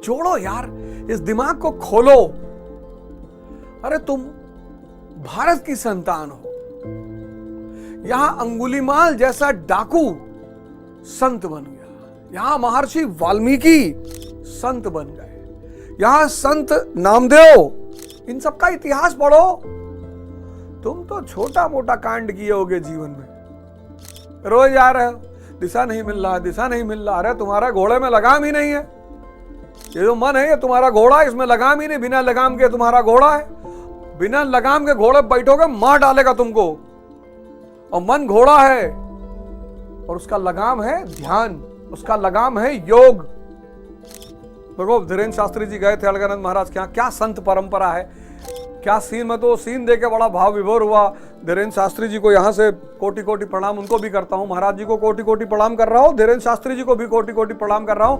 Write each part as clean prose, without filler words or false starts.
जोड़ो यार, इस दिमाग को खोलो। अरे तुम भारत की संतान हो, यहां अंगुलीमाल जैसा डाकू संत बन गया, यहां महर्षि वाल्मीकि संत बन गए, यहां संत नामदेव, इन सबका इतिहास पढ़ो। तुम तो छोटा मोटा कांड किए होगे जीवन में, रोज आ रहे हो, दिशा नहीं मिल रहा, दिशा नहीं मिल रहा। अरे तुम्हारा घोड़े में लगाम ही नहीं है, ये जो मन है ये तुम्हारा घोड़ा है, इसमें लगाम ही नहीं, बिना लगाम के तुम्हारा घोड़ा है। बिना लगाम के घोड़े बैठोगे मार डालेगा तुमको। और मन घोड़ा है और उसका लगाम है ध्यान, उसका लगाम है योग। देखो धीरेन्द्र शास्त्री जी गए थे अलगानंद महाराज के यहाँ, क्या संत परंपरा है, क्या सीन। में तो सीन देख के बड़ा भाव विभोर हुआ। धीरेन्द्र शास्त्री जी को यहाँ से कोटि कोटि प्रणाम उनको भी करता हूँ, महाराज जी को कोटि कोटि प्रणाम कर रहा हूँ, धीरेन्द्र शास्त्री जी को भी कोटि कोटि प्रणाम कर रहा हूँ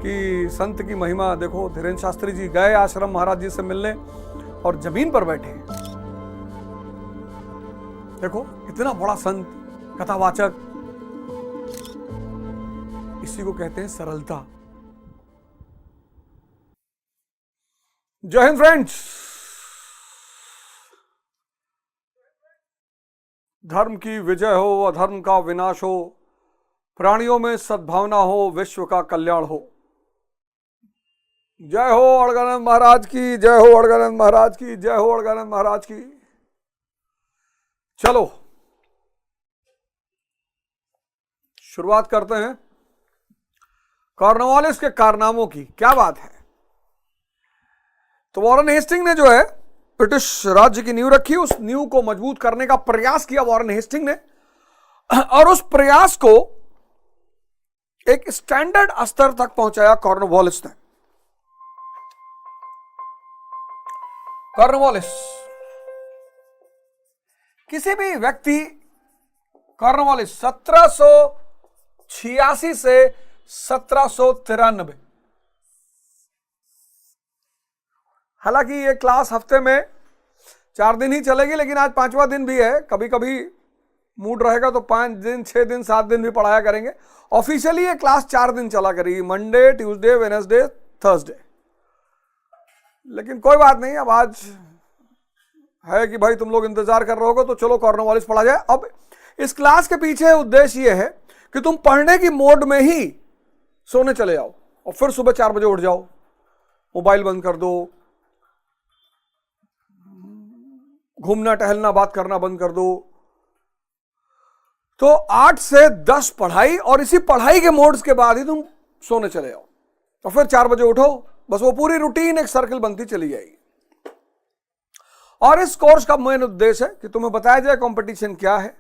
कि संत की महिमा देखो। धीरेन्द्र शास्त्री जी गए आश्रम महाराज जी से मिलने और जमीन पर बैठे, देखो इतना बड़ा संत, कथावाचक, इसी को कहते हैं सरलता। जय हिंद फ्रेंड्स। धर्म की विजय हो, अधर्म का विनाश हो, प्राणियों में सद्भावना हो, विश्व का कल्याण हो। जय हो अलगानंद महाराज की, जय हो अलगानंद महाराज की, जय हो अलगानंद महाराज की। चलो शुरुआत करते हैं कॉर्नवालिस के कारनामों की। क्या बात है। तो वॉरेन हेस्टिंग ने जो है ब्रिटिश राज्य की नींव रखी, उस नींव को मजबूत करने का प्रयास किया वॉरेन हेस्टिंग ने, और उस प्रयास को एक स्टैंडर्ड स्तर तक पहुंचाया कॉर्नवालिस ने। कॉर्नवालिस, किसी भी व्यक्ति, कॉर्नवालिस 1786 से 1793, हालांकि ये क्लास हफ्ते में 4 दिन ही चलेगी, लेकिन आज 5वां दिन भी है। कभी कभी मूड रहेगा तो 5 दिन, 6 दिन, 7 दिन भी पढ़ाया करेंगे। ऑफिशियली ये क्लास 4 दिन चला करेगी, मंडे, ट्यूसडे, वेडनेसडे, थर्सडे। लेकिन कोई बात नहीं, अब आज है कि भाई तुम लोग इंतजार कर रहे होगे, तो चलो कॉर्नवालिस पढ़ा जाए। अब इस क्लास के पीछे उद्देश्य ये है कि तुम पढ़ने की मोड में ही सोने चले जाओ और फिर सुबह 4 बजे उठ जाओ, मोबाइल बंद कर दो, घूमना टहलना बात करना बंद कर दो। तो 8 से 10 पढ़ाई, और इसी पढ़ाई के मोड्स के बाद ही तुम सोने चले जाओ और फिर 4 बजे उठो। बस वो पूरी रूटीन एक सर्कल बनती चली जाएगी। और इस कोर्स का मेन उद्देश्य है कि तुम्हें बताया जाए कंपटीशन क्या है,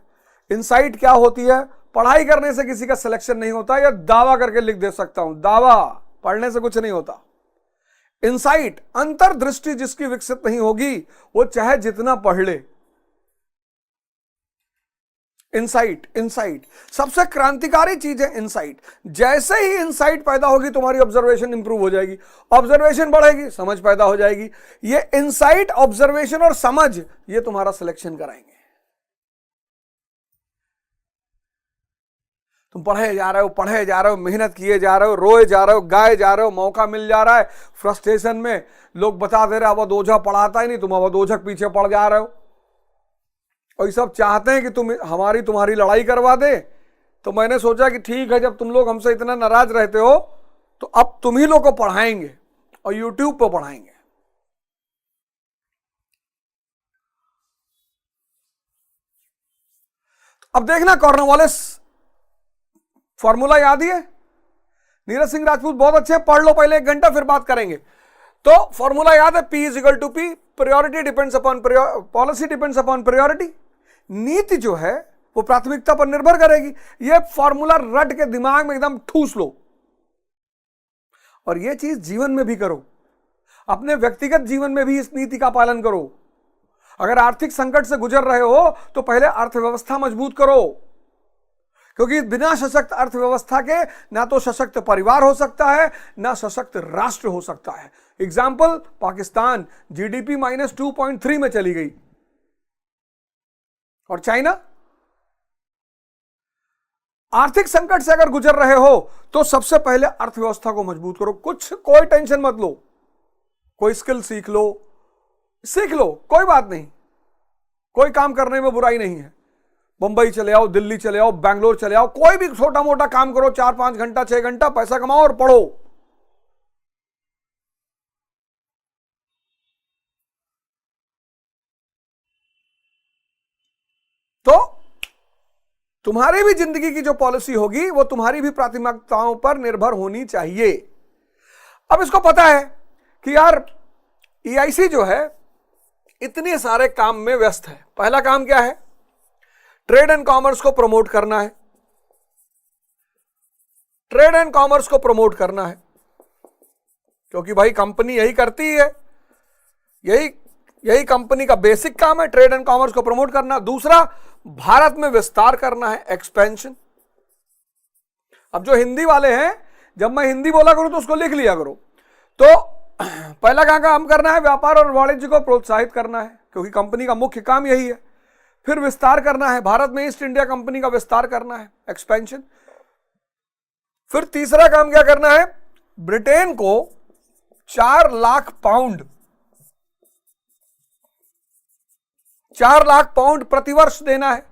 इनसाइट क्या होती है। पढ़ाई करने से किसी का सिलेक्शन नहीं होता, या दावा करके लिख दे सकता हूं, दावा पढ़ने से कुछ नहीं होता। इनसाइट, अंतर्दृष्टि जिसकी विकसित नहीं होगी वो चाहे जितना पढ़ ले। इनसाइट, इनसाइट सबसे क्रांतिकारी चीज है। इनसाइट, जैसे ही इनसाइट पैदा होगी तुम्हारी ऑब्जर्वेशन इंप्रूव हो जाएगी, ऑब्जर्वेशन बढ़ेगी, समझ पैदा हो जाएगी। ये इनसाइट, ऑब्जर्वेशन और समझ, ये तुम्हारा सिलेक्शन कराएंगे। तुम पढ़े जा रहे हो, पढ़े जा रहे हो, मेहनत किए जा रहे हो, रोए जा रहे हो, गाए जा रहे हो, मौका मिल जा रहा है। फ्रस्ट्रेशन में लोग बता दे रहे अवध ओझा पढ़ाता ही नहीं, तुम अवध ओझा के पीछे पड़ जा रहे हो। और ये सब चाहते हैं कि तुम्हारी लड़ाई करवा दे। तो मैंने सोचा कि ठीक है, जब तुम लोग हमसे इतना नाराज रहते हो तो अब तुम ही लोग को पढ़ाएंगे और यूट्यूब पर पढ़ाएंगे। अब देखना कॉर्नवालिस फॉर्मूला याद ही है। नीरज सिंह राजपूत बहुत अच्छे, पढ़ लो पहले 1 घंटा, फिर बात करेंगे। तो फॉर्मूला याद है, P = P, priority depends upon policy depends upon priority. नीति जो है वो प्राथमिकता पर निर्भर करेगी। ये फॉर्मूला रट के दिमाग में एकदम ठूस लो, और ये चीज जीवन में भी करो, अपने व्यक्तिगत जीवन में भी इस नीति का पालन करो। अगर आर्थिक संकट से गुजर रहे हो तो पहले अर्थव्यवस्था मजबूत करो, क्योंकि बिना सशक्त अर्थव्यवस्था के ना तो सशक्त परिवार हो सकता है, ना सशक्त राष्ट्र हो सकता है। एग्जाम्पल, पाकिस्तान जीडीपी -2.3 में चली गई, और चाइना आर्थिक संकट से अगर गुजर रहे हो तो सबसे पहले अर्थव्यवस्था को मजबूत करो। कोई टेंशन मत लो, कोई स्किल सीख लो, कोई बात नहीं, कोई काम करने में बुराई नहीं है। मुंबई चले आओ, दिल्ली चले आओ, बैंगलोर चले आओ, कोई भी छोटा मोटा काम करो, 4-5 घंटा 6 घंटा पैसा कमाओ और पढ़ो। तो तुम्हारी भी जिंदगी की जो पॉलिसी होगी वो तुम्हारी भी प्राथमिकताओं पर निर्भर होनी चाहिए। अब इसको पता है कि यार EIC जो है इतने सारे काम में व्यस्त है। पहला काम क्या है? ट्रेड एंड कॉमर्स को प्रमोट करना है। ट्रेड एंड कॉमर्स को प्रमोट करना है क्योंकि भाई कंपनी यही करती है, यही कंपनी का बेसिक काम है, ट्रेड एंड कॉमर्स को प्रमोट करना। दूसरा, भारत में विस्तार करना है, एक्सपेंशन। अब जो हिंदी वाले हैं, जब मैं हिंदी बोला करूं तो उसको लिख लिया करो। तो पहला क्या काम करना है? व्यापार और वाणिज्य को प्रोत्साहित करना है क्योंकि कंपनी का मुख्य काम यही है। फिर विस्तार करना है, भारत में ईस्ट इंडिया कंपनी का विस्तार करना है, एक्सपेंशन। फिर तीसरा काम क्या करना है? ब्रिटेन को 4 लाख पाउंड प्रतिवर्ष देना है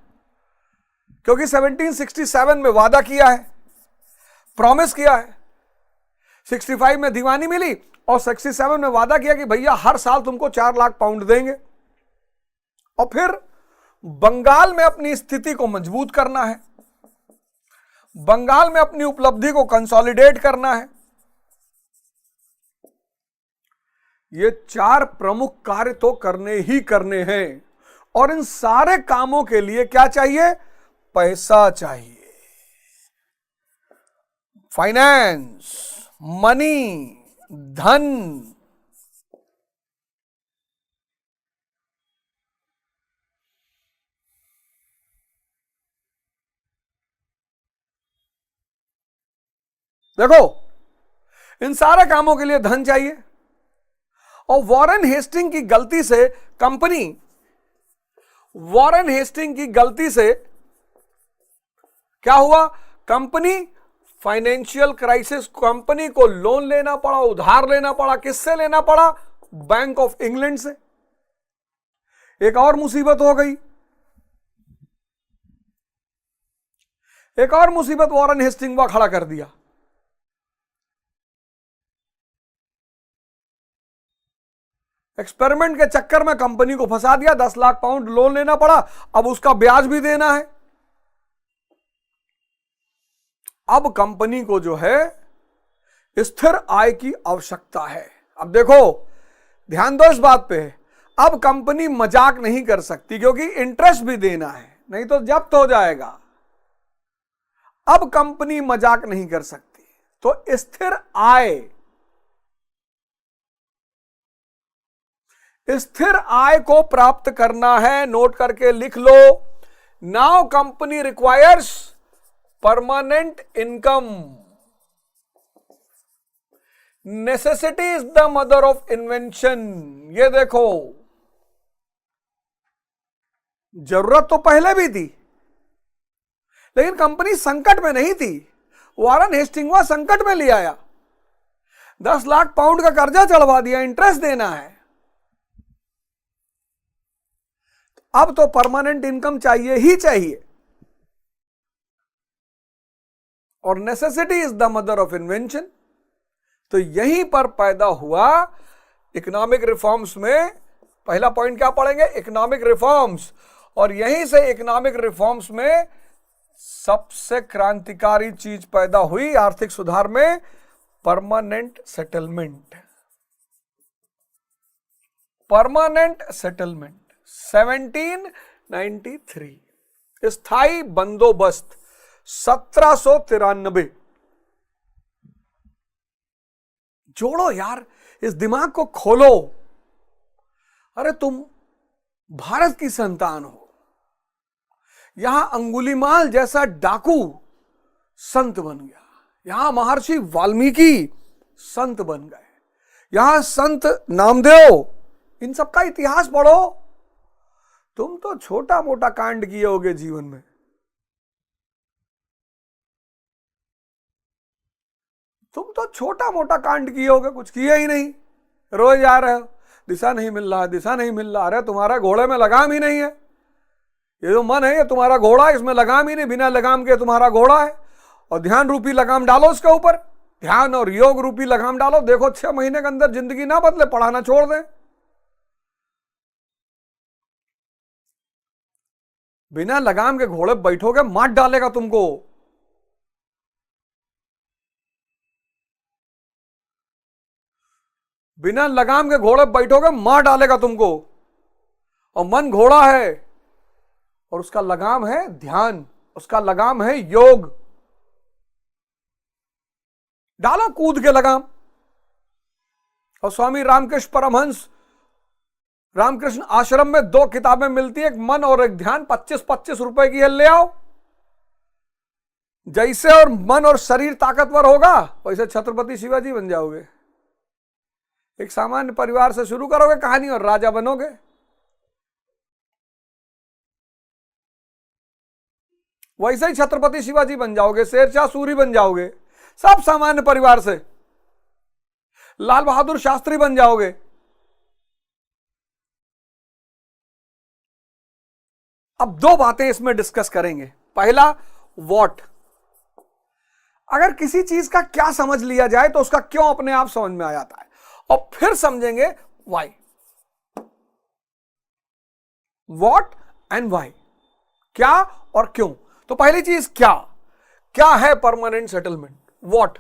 क्योंकि 1767 में वादा किया है, प्रॉमिस किया है। 65 में दीवानी मिली और 67 में वादा किया कि भैया हर साल तुमको 4 लाख पाउंड देंगे। और फिर बंगाल में अपनी स्थिति को मजबूत करना है, बंगाल में अपनी उपलब्धि को कंसोलिडेट करना है। ये 4 प्रमुख कार्य तो करने ही करने हैं और इन सारे कामों के लिए क्या चाहिए? पैसा चाहिए, फाइनेंस, मनी, धन। देखो, इन सारे कामों के लिए धन चाहिए और वॉरेन हेस्टिंग की गलती से क्या हुआ? कंपनी फाइनेंशियल क्राइसिस, कंपनी को लोन लेना पड़ा, उधार लेना पड़ा। किससे लेना पड़ा? बैंक ऑफ इंग्लैंड से। एक और मुसीबत हो गई, एक और मुसीबत वॉरेन हेस्टिंग को खड़ा कर दिया। एक्सपेरिमेंट के चक्कर में कंपनी को फंसा दिया, 10 लाख पाउंड लोन लेना पड़ा, अब उसका ब्याज भी देना है। अब कंपनी को जो है स्थिर आय की आवश्यकता है। अब देखो, ध्यान दो इस बात पे, अब कंपनी मजाक नहीं कर सकती क्योंकि इंटरेस्ट भी देना है, नहीं तो जब्त हो जाएगा। अब कंपनी मजाक नहीं कर सकती, तो स्थिर आय को प्राप्त करना है। नोट करके लिख लो, now company requires permanent income. Necessity is the mother of invention. ये देखो, जरूरत तो पहले भी थी लेकिन कंपनी संकट में नहीं थी। वॉरेन हेस्टिंग संकट में ले आया, 10 लाख पाउंड का कर्जा चढ़वा दिया, इंटरेस्ट देना है। अब तो परमानेंट इनकम चाहिए ही चाहिए और necessity is the mother of invention. तो यहीं पर पैदा हुआ इकोनॉमिक रिफॉर्म्स में। पहला पॉइंट क्या पढ़ेंगे? Economic reforms. और यहीं से इकोनॉमिक रिफॉर्म्स में सबसे क्रांतिकारी चीज पैदा हुई आर्थिक सुधार में, परमानेंट सेटलमेंट। परमानेंट सेटलमेंट 1793, स्थायी बंदोबस्त 1793। जोड़ो यार, इस दिमाग को खोलो। अरे तुम भारत की संतान हो, यहां अंगुलीमाल जैसा डाकू संत बन गया, यहां महर्षि वाल्मीकि संत बन गए, यहां संत नामदेव, इन सबका इतिहास पढ़ो। तुम तो छोटा मोटा कांड किए होगे जीवन में, तुम तो छोटा मोटा कांड किए होगे, कुछ किए ही नहीं, रोज जा रहे हो, दिशा नहीं मिल रहा, दिशा नहीं मिल रहा। अरे तुम्हारा घोड़े में लगाम ही नहीं है, ये जो मन है ये तुम्हारा घोड़ा है, इसमें लगाम ही नहीं, बिना लगाम के तुम्हारा घोड़ा है। और ध्यान रूपी लगाम डालो इसके ऊपर, ध्यान और योग रूपी लगाम डालो, देखो 6 महीने के अंदर जिंदगी ना बदले, पढ़ाना छोड़ दें। बिना लगाम के घोड़े बैठोगे मार डालेगा तुमको। बिना लगाम के घोड़े बैठोगे मार डालेगा तुमको। और मन घोड़ा है और उसका लगाम है ध्यान, उसका लगाम है योग। डालो कूद के लगाम। और स्वामी रामकृष्ण परमहंस, रामकृष्ण आश्रम में 2 किताबें मिलती है, एक मन और एक ध्यान, 25-25 रुपए की है, ले आओ। जैसे और मन और शरीर ताकतवर होगा वैसे छत्रपति शिवाजी बन जाओगे। एक सामान्य परिवार से शुरू करोगे कहानी और राजा बनोगे। वैसे ही छत्रपति शिवाजी बन जाओगे, शेरशाह सूरी बन जाओगे, सब सामान्य परिवार से। लाल बहादुर शास्त्री बन जाओगे। अब 2 बातें इसमें डिस्कस करेंगे। पहला, व्हाट। अगर किसी चीज का क्या समझ लिया जाए तो उसका क्यों अपने आप समझ में आ जाता है। और फिर समझेंगे व्हाई, व्हाट एंड व्हाई, क्या और क्यों। तो पहली चीज क्या, क्या है परमानेंट सेटलमेंट, व्हाट।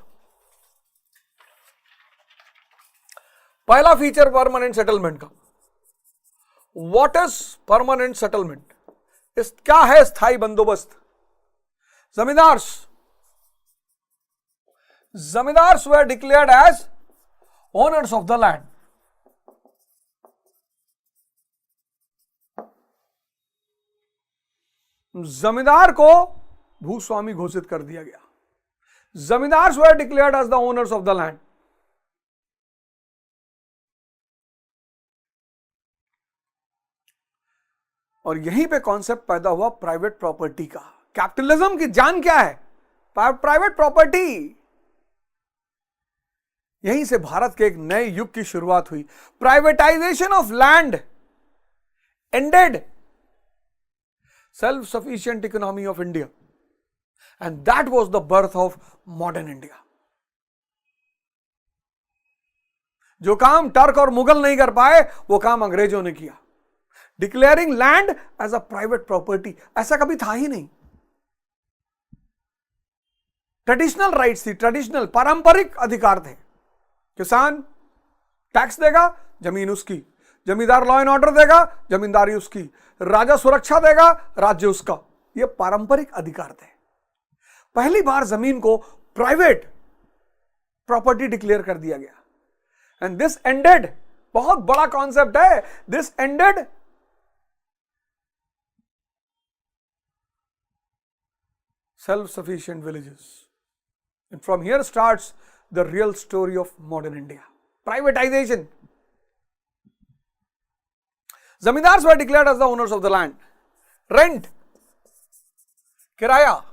पहला फीचर परमानेंट सेटलमेंट का, व्हाट इज परमानेंट सेटलमेंट। क्या है स्थायी बंदोबस्त। Zamindars were declared as owners of the land. जमींदार को भूस्वामी घोषित कर दिया गया। Zamindars were declared as the owners of the land. और यहीं पे कॉन्सेप्ट पैदा हुआ प्राइवेट प्रॉपर्टी का। कैपिटलिज्म की जान क्या है, प्राइवेट प्रॉपर्टी। यहीं से भारत के एक नए युग की शुरुआत हुई। Privatisation of land ended self sufficient economy of India, and that was the birth of modern India. जो काम टर्क और मुगल नहीं कर पाए वो काम अंग्रेजों ने किया। Declaring land as a private property, ऐसा कभी था ही नहीं। ट्रेडिशनल राइट्स थी, ट्रेडिशनल पारंपरिक अधिकार थे। किसान टैक्स देगा, जमीन उसकी। जमींदार लॉ एंड ऑर्डर देगा, जमींदारी उसकी। राजा सुरक्षा देगा, राज्य उसका। ये पारंपरिक अधिकार थे। पहली बार जमीन को प्राइवेट प्रॉपर्टी डिक्लेयर कर दिया गया। एंड दिस एंडेड, बहुत बड़ा कॉन्सेप्ट है, this ended self-sufficient villages. And from here starts the real story of modern India. Privatization. Zamindars were declared as the owners of the land. Rent, kiraya,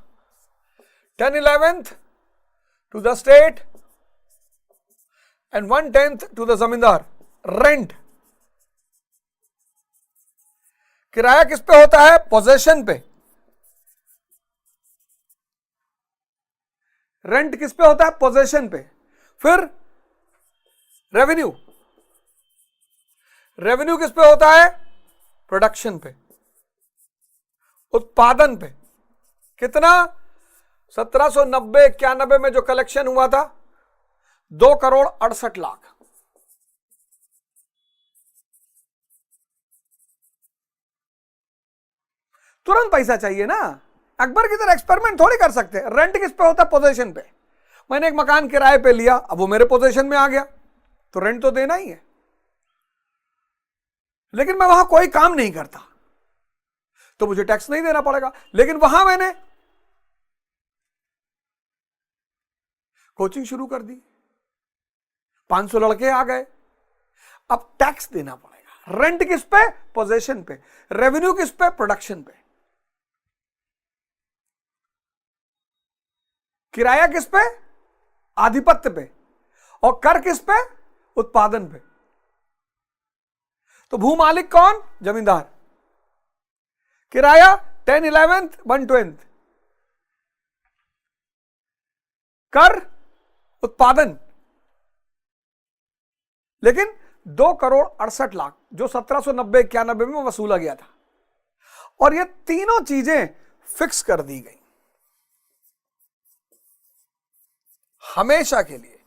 10/11 to the state and 1/10 to the zamindar. Rent. किराया किस पे होता है, possession पे। Rent किस पे होता है, पोजेशन पे। फिर रेवेन्यू, रेवेन्यू किस पे होता है, प्रोडक्शन पे, उत्पादन पे। कितना, 1790-91 में जो कलेक्शन हुआ था 2,68,00,000। तुरंत पैसा चाहिए ना, अकबर की तरह एक्सपेरिमेंट थोड़ी कर सकते। रेंट किस पे होता है, पोजीशन पे। मैंने एक मकान किराए पे लिया, अब वो मेरे पोजीशन में आ गया तो रेंट तो देना ही है। लेकिन मैं वहां कोई काम नहीं करता तो मुझे टैक्स नहीं देना पड़ेगा। लेकिन वहां मैंने कोचिंग शुरू कर दी, 500 लड़के आ गए, अब टैक्स देना पड़ेगा। रेंट किस पे, पोजीशन पे। रेवेन्यू किस पे, प्रोडक्शन पे। किराया किस पे, आधिपत्य पे, और कर किस पे? उत्पादन पे। तो भू मालिक कौन? जमींदार। किराया 10, 11, 1/20। कर उत्पादन। लेकिन 2,68,00,000 जो 1790-91 में वसूला गया था, और ये तीनों चीजें फिक्स कर दी गई हमेशा के लिए,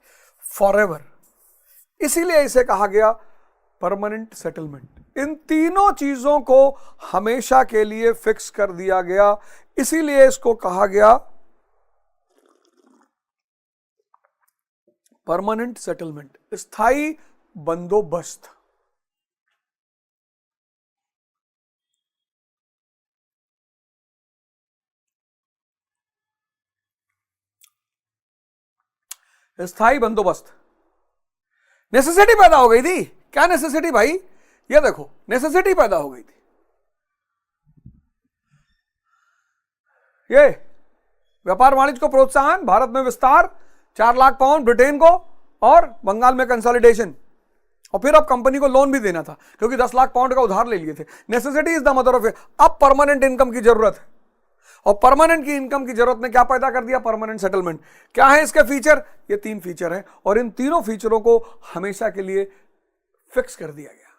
फॉरएवर। इसीलिए इसे कहा गया परमानेंट सेटलमेंट। इन तीनों चीजों को हमेशा के लिए फिक्स कर दिया गया, इसीलिए इसको कहा गया परमानेंट सेटलमेंट, स्थायी बंदोबस्त। स्थायी बंदोबस्त। नेसेसिटी पैदा हो गई थी। क्या नेसेसिटी भाई? ये देखो, नेसेसिटी पैदा हो गई थी। ये व्यापार वाणिज्य को प्रोत्साहन, भारत में विस्तार, 4 लाख पाउंड ब्रिटेन को, और बंगाल में कंसोलिडेशन, और फिर अब कंपनी को लोन भी देना था क्योंकि 10 लाख पाउंड का उधार ले लिए थे। Necessity is the mother of. अब परमानेंट इनकम की जरूरत है, और परमानेंट की इनकम की जरूरत ने क्या पैदा कर दिया? Permanent settlement. क्या है इसके फीचर? ये 3 फीचर हैं, और इन तीनों फीचरों को हमेशा के लिए फिक्स कर दिया गया,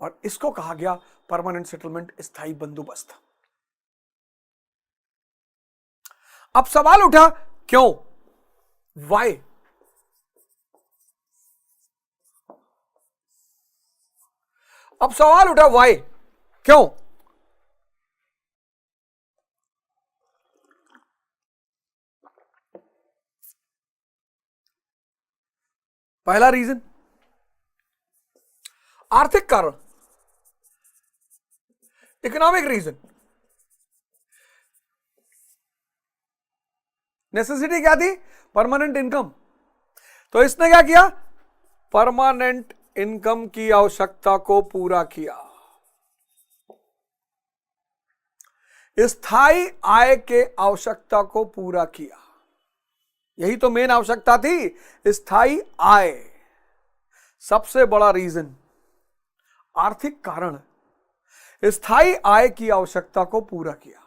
और इसको कहा गया परमानेंट सेटलमेंट, स्थायी बंदोबस्त। अब सवाल उठा, क्यों? वाई? अब सवाल उठा, वाई? क्यों? पहला रीजन आर्थिक कारण, इकोनॉमिक रीजन। नेसेसिटी क्या थी? Permanent income. तो इसने क्या किया? परमानेंट इनकम की आवश्यकता को पूरा किया, स्थायी आय के आवश्यकता को पूरा किया। यही तो मेन आवश्यकता थी, स्थायी आय। सबसे बड़ा रीजन, आर्थिक कारण, स्थायी आय की आवश्यकता को पूरा किया।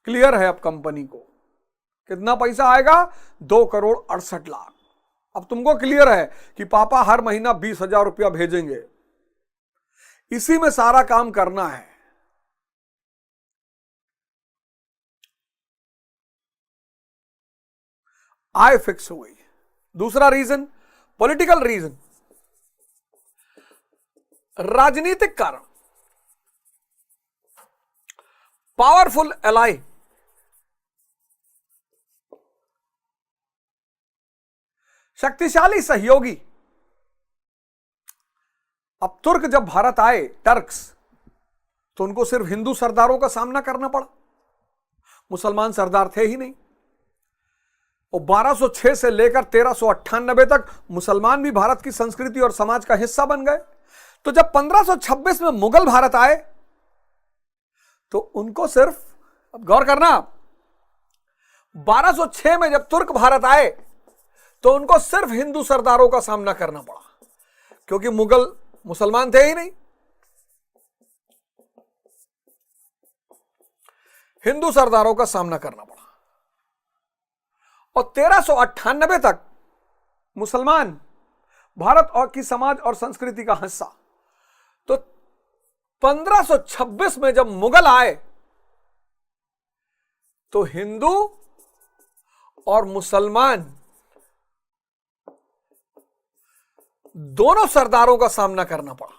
क्लियर है अब कंपनी को कितना पैसा आएगा? 2,68,00,000। अब तुमको क्लियर है कि पापा हर महीना 20,000 रुपया भेजेंगे, इसी में सारा काम करना है। आय फिक्स हो गई। दूसरा रीजन, पॉलिटिकल रीजन, राजनीतिक कारण, पावरफुल एलाई। शक्तिशाली सहयोगी। अब तुर्क जब भारत आए, टर्क्स, तो उनको सिर्फ हिंदू सरदारों का सामना करना पड़ा, मुसलमान सरदार थे ही नहीं। और 1206 से लेकर 1398 तक मुसलमान भी भारत की संस्कृति और समाज का हिस्सा बन गए। तो जब 1526 में मुगल भारत आए, तो उनको सिर्फ, अब गौर करना, 1206 में जब तुर्क भारत आए तो उनको सिर्फ हिंदू सरदारों का सामना करना पड़ा, क्योंकि मुगल मुसलमान थे ही नहीं। हिंदू सरदारों का सामना करना पड़ा। और 1398 तक मुसलमान भारत और की समाज और संस्कृति का हिस्सा। तो 1526 में जब मुगल आए तो हिंदू और मुसलमान दोनों सरदारों का सामना करना पड़ा।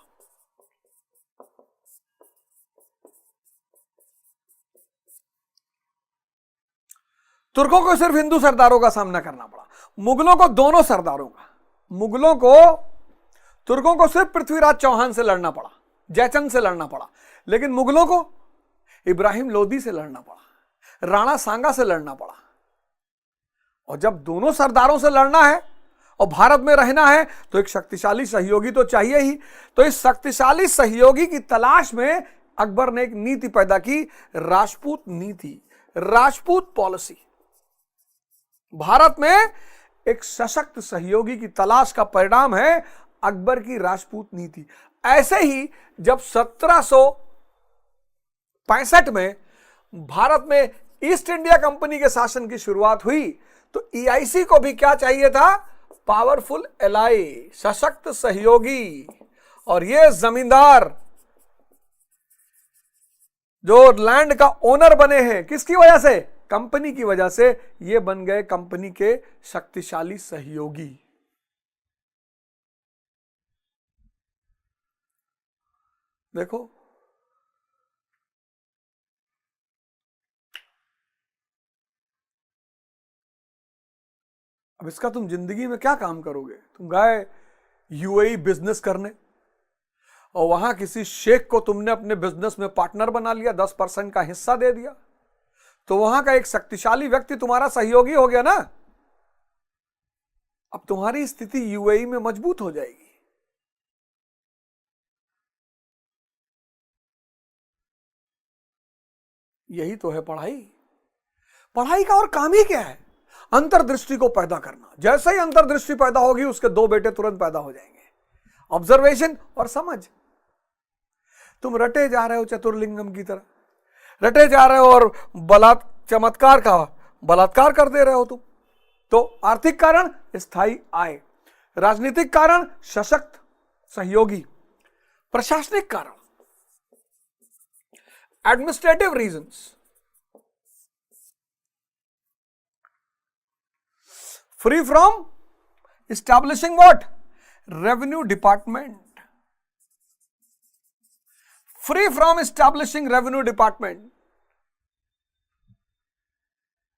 तुर्कों को सिर्फ हिंदू सरदारों का सामना करना पड़ा, मुगलों को दोनों सरदारों का। मुगलों को, तुर्कों को सिर्फ पृथ्वीराज चौहान से लड़ना पड़ा, जयचंद से लड़ना पड़ा, लेकिन मुगलों को इब्राहिम लोदी से लड़ना पड़ा, राणा सांगा से लड़ना पड़ा। और जब दोनों सरदारों से लड़ना है और भारत में रहना है तो एक शक्तिशाली सहयोगी तो चाहिए ही। तो इस शक्तिशाली सहयोगी की तलाश में अकबर ने एक नीति पैदा की, राजपूत नीति, राजपूत पॉलिसी। भारत में एक सशक्त सहयोगी की तलाश का परिणाम है अकबर की राजपूत नीति। ऐसे ही जब 1765 में भारत में ईस्ट इंडिया कंपनी के शासन की शुरुआत हुई तो ईआईसी को भी क्या चाहिए था? पावरफुल एलाई, सशक्त सहयोगी। और ये जमींदार जो लैंड का ओनर बने हैं किसकी वजह से? कंपनी की वजह से। ये बन गए कंपनी के शक्तिशाली सहयोगी। देखो, अब इसका तुम जिंदगी में क्या काम करोगे? तुम गए यूएई बिजनेस करने और वहां किसी शेख को तुमने अपने बिजनेस में पार्टनर बना लिया, 10% का हिस्सा दे दिया, तो वहां का एक शक्तिशाली व्यक्ति तुम्हारा सहयोगी हो गया ना। अब तुम्हारी स्थिति यूएई में मजबूत हो जाएगी। यही तो है पढ़ाई। पढ़ाई का और काम ही क्या है? अंतर्दृष्टि को पैदा करना। जैसे ही अंतर्दृष्टि पैदा होगी उसके 2 बेटे तुरंत पैदा हो जाएंगे, ऑब्जर्वेशन और समझ। तुम रटे जा रहे हो चतुर्लिंगम की तरह, रटे जा रहे हो और चमत्कार का बलात्कार कर दे रहे हो तुम। तो आर्थिक कारण स्थायी आय, राजनीतिक कारण सशक्त सहयोगी, प्रशासनिक कारण administrative reasons, free from establishing what? Revenue department. Free from establishing revenue department.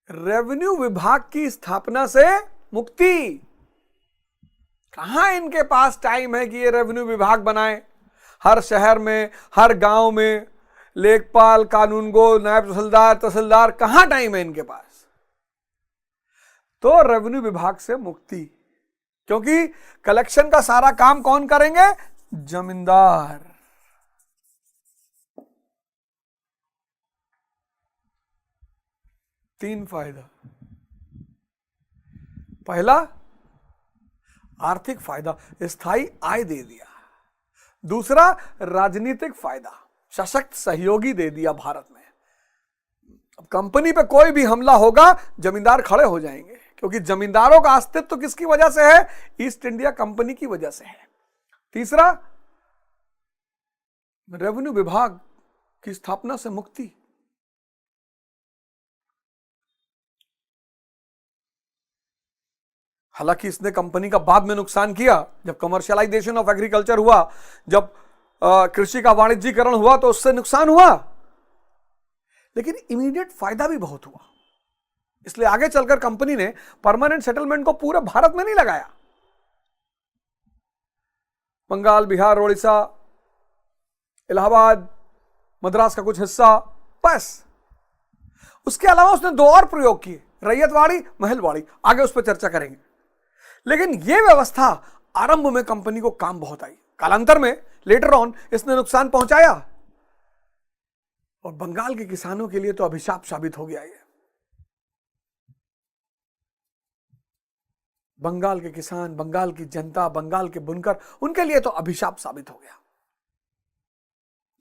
Revenue विभाग की स्थापना से मुक्ति। कहां इनके पास टाइम है कि ये रेवेन्यू विभाग बनाए? हर शहर में, हर गांव में लेखपाल, कानूनगो, नायब तहसीलदार, तहसीलदार, कहां टाइम है इनके पास? तो रेवेन्यू विभाग से मुक्ति, क्योंकि कलेक्शन का सारा काम कौन करेंगे? जमींदार। तीन फायदा। पहला, आर्थिक फायदा, स्थायी आय दे दिया। दूसरा, राजनीतिक फायदा, सशक्त सहयोगी दे दिया भारत में। अब कंपनी पे कोई भी हमला होगा, जमींदार खड़े हो जाएंगे, क्योंकि जमींदारों का अस्तित्व तो किसकी वजह से है? ईस्ट इंडिया कंपनी की वजह से है। तीसरा, रेवेन्यू विभाग की स्थापना से मुक्ति। हालांकि इसने कंपनी का बाद में नुकसान किया। जब कमर्शियलाइजेशन ऑफ एग्रीकल्चर हुआ, जब कृषि का वाणिज्यीकरण हुआ तो उससे नुकसान हुआ, लेकिन इमीडिएट फायदा भी बहुत हुआ। इसलिए आगे चलकर कंपनी ने परमानेंट सेटलमेंट को पूरे भारत में नहीं लगाया। बंगाल, बिहार, उड़ीसा, इलाहाबाद, मद्रास का कुछ हिस्सा, बस। उसके अलावा उसने 2 और प्रयोग किए, रैयतवाड़ी, महलवाड़ी। आगे उस पर चर्चा करेंगे। लेकिन यह व्यवस्था आरंभ में कंपनी को काम बहुत आई। कालांतर में, लेटर ऑन, इसने नुकसान पहुंचाया और बंगाल के किसानों के लिए तो अभिशाप साबित हो गया ये। बंगाल के किसान, बंगाल की जनता, बंगाल के बुनकर, उनके लिए तो अभिशाप साबित हो गया।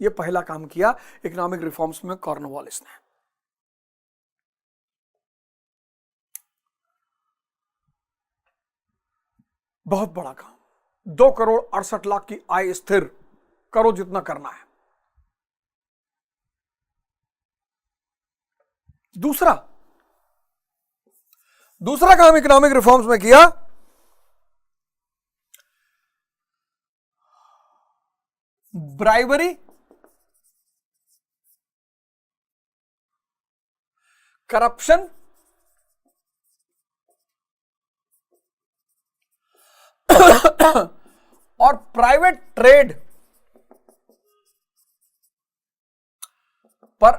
यह पहला काम किया इकोनॉमिक रिफॉर्म्स में कॉर्नवालिस ने। बहुत बड़ा काम, 2,68,00,000 की आय स्थिर करो जितना करना है। दूसरा काम इकोनॉमिक रिफॉर्म्स में किया, ब्राइबरी, करप्शन और प्राइवेट ट्रेड पर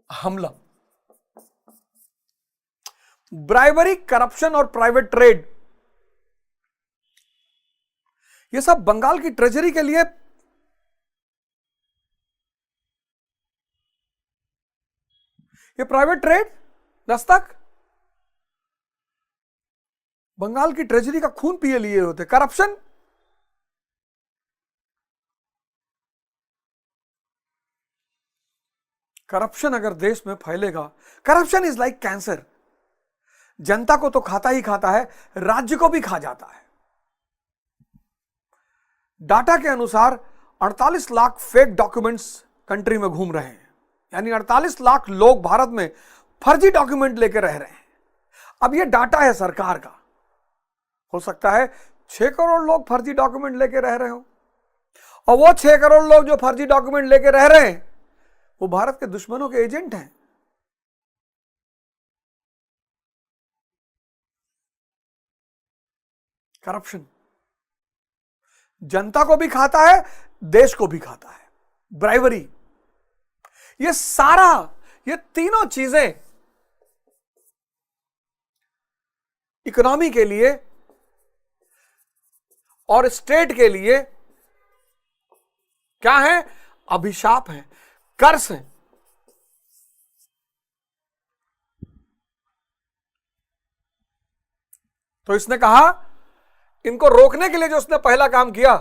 हमला। ब्राइबरी, करप्शन और प्राइवेट ट्रेड, ये सब बंगाल की ट्रेजरी के लिए ये प्राइवेट ट्रेड, दस्तक, बंगाल की ट्रेजरी का खून पिए लिए होते। करप्शन, करप्शन अगर देश में फैलेगा, करप्शन इज लाइक कैंसर, जनता को तो खाता ही खाता है, राज्य को भी खा जाता है। डाटा के अनुसार 48 लाख फेक डॉक्यूमेंट्स कंट्री में घूम रहे हैं, यानी 48 लाख लोग भारत में फर्जी डॉक्यूमेंट लेकर रह रहे हैं। अब यह डाटा है सरकार का, हो सकता है 6 करोड़ लोग फर्जी डॉक्यूमेंट लेके रह रहे हो, और वो 6 करोड़ लोग जो फर्जी डॉक्यूमेंट लेके रह रहे हैं वो भारत के दुश्मनों के एजेंट हैं। करप्शन जनता को भी खाता है, देश को भी खाता है। ब्राइवरी, ये सारा, ये तीनों चीजें इकोनॉमी के लिए और स्टेट के लिए क्या है? अभिशाप है, कर्स है। तो इसने कहा, इनको रोकने के लिए जो उसने पहला काम किया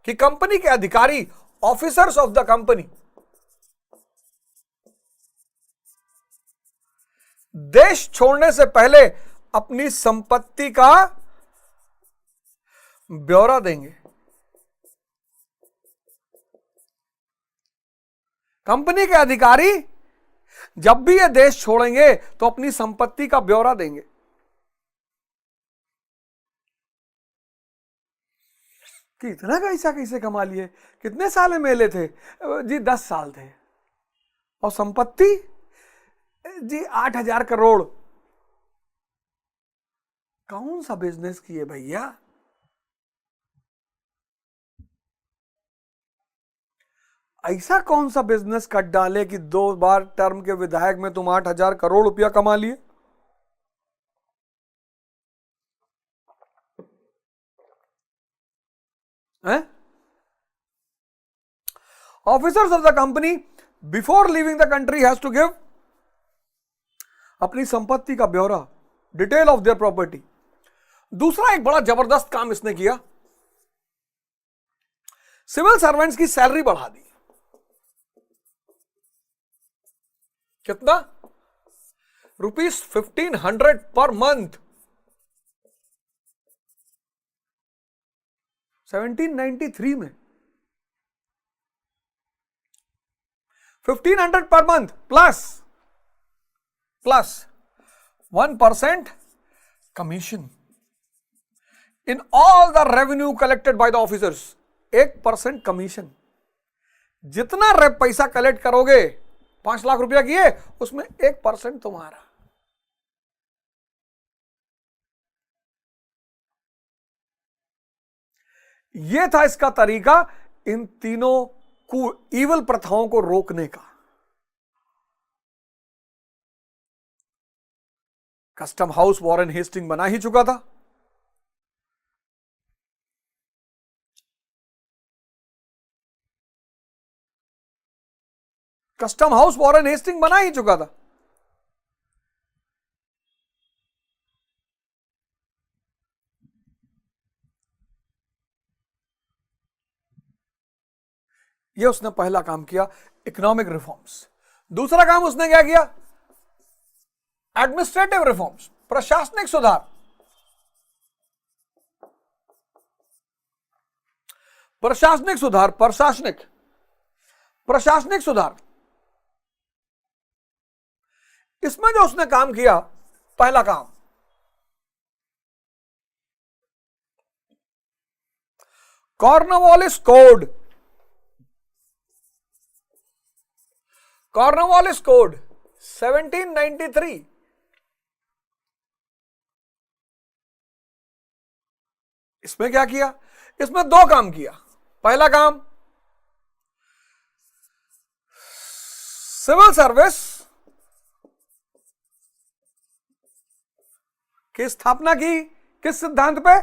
कि कंपनी के अधिकारी, ऑफिसर्स ऑफ द कंपनी, देश छोड़ने से पहले अपनी संपत्ति का ब्यौरा देंगे। कंपनी के अधिकारी जब भी ये देश छोड़ेंगे तो अपनी संपत्ति का ब्यौरा देंगे। कि इतना पैसा कैसे कमा लिए, कितने साल में मेले थे जी? 10 साल थे। और संपत्ति जी 8,000 करोड़। कौन सा बिजनेस किए भैया? ऐसा कौन सा बिजनेस कर डाले कि 2 बार टर्म के विधायक में तुम 8,000 करोड़ रुपया कमा लिए? Officers of the company before leaving the country has to give अपनी संपत्ति का ब्यौरा, डिटेल ऑफ देयर प्रॉपर्टी। दूसरा एक बड़ा जबरदस्त काम इसने किया, सिविल सर्वेंट्स की सैलरी बढ़ा दी। कितना? ₹1,500 पर मंथ। 1793 में 1,500 per month plus 1% commission in all the revenue collected by the officers. 1% commission, जितना पैसा कलेक्ट करोगे, 5 लाख रुपया किए, उसमें 1% तुम्हारा। यह था इसका तरीका इन तीनों ईवल प्रथाओं को रोकने का। कस्टम हाउस वॉरेन हेस्टिंग बना ही चुका था, कस्टम हाउस वॉरेन हेस्टिंग बना ही चुका था। यह उसने पहला काम किया, इकोनॉमिक रिफॉर्म्स। दूसरा काम उसने क्या किया? एडमिनिस्ट्रेटिव रिफॉर्म्स, प्रशासनिक सुधार। प्रशासनिक सुधार, प्रशासनिक सुधार। इसमें जो उसने काम किया, पहला काम, कॉर्नवालिस कोड। Cornwallis code 1793। इसमें क्या किया? इसमें 2 काम किया। पहला काम, सिविल सर्विस की स्थापना की। किस सिद्धांत पे?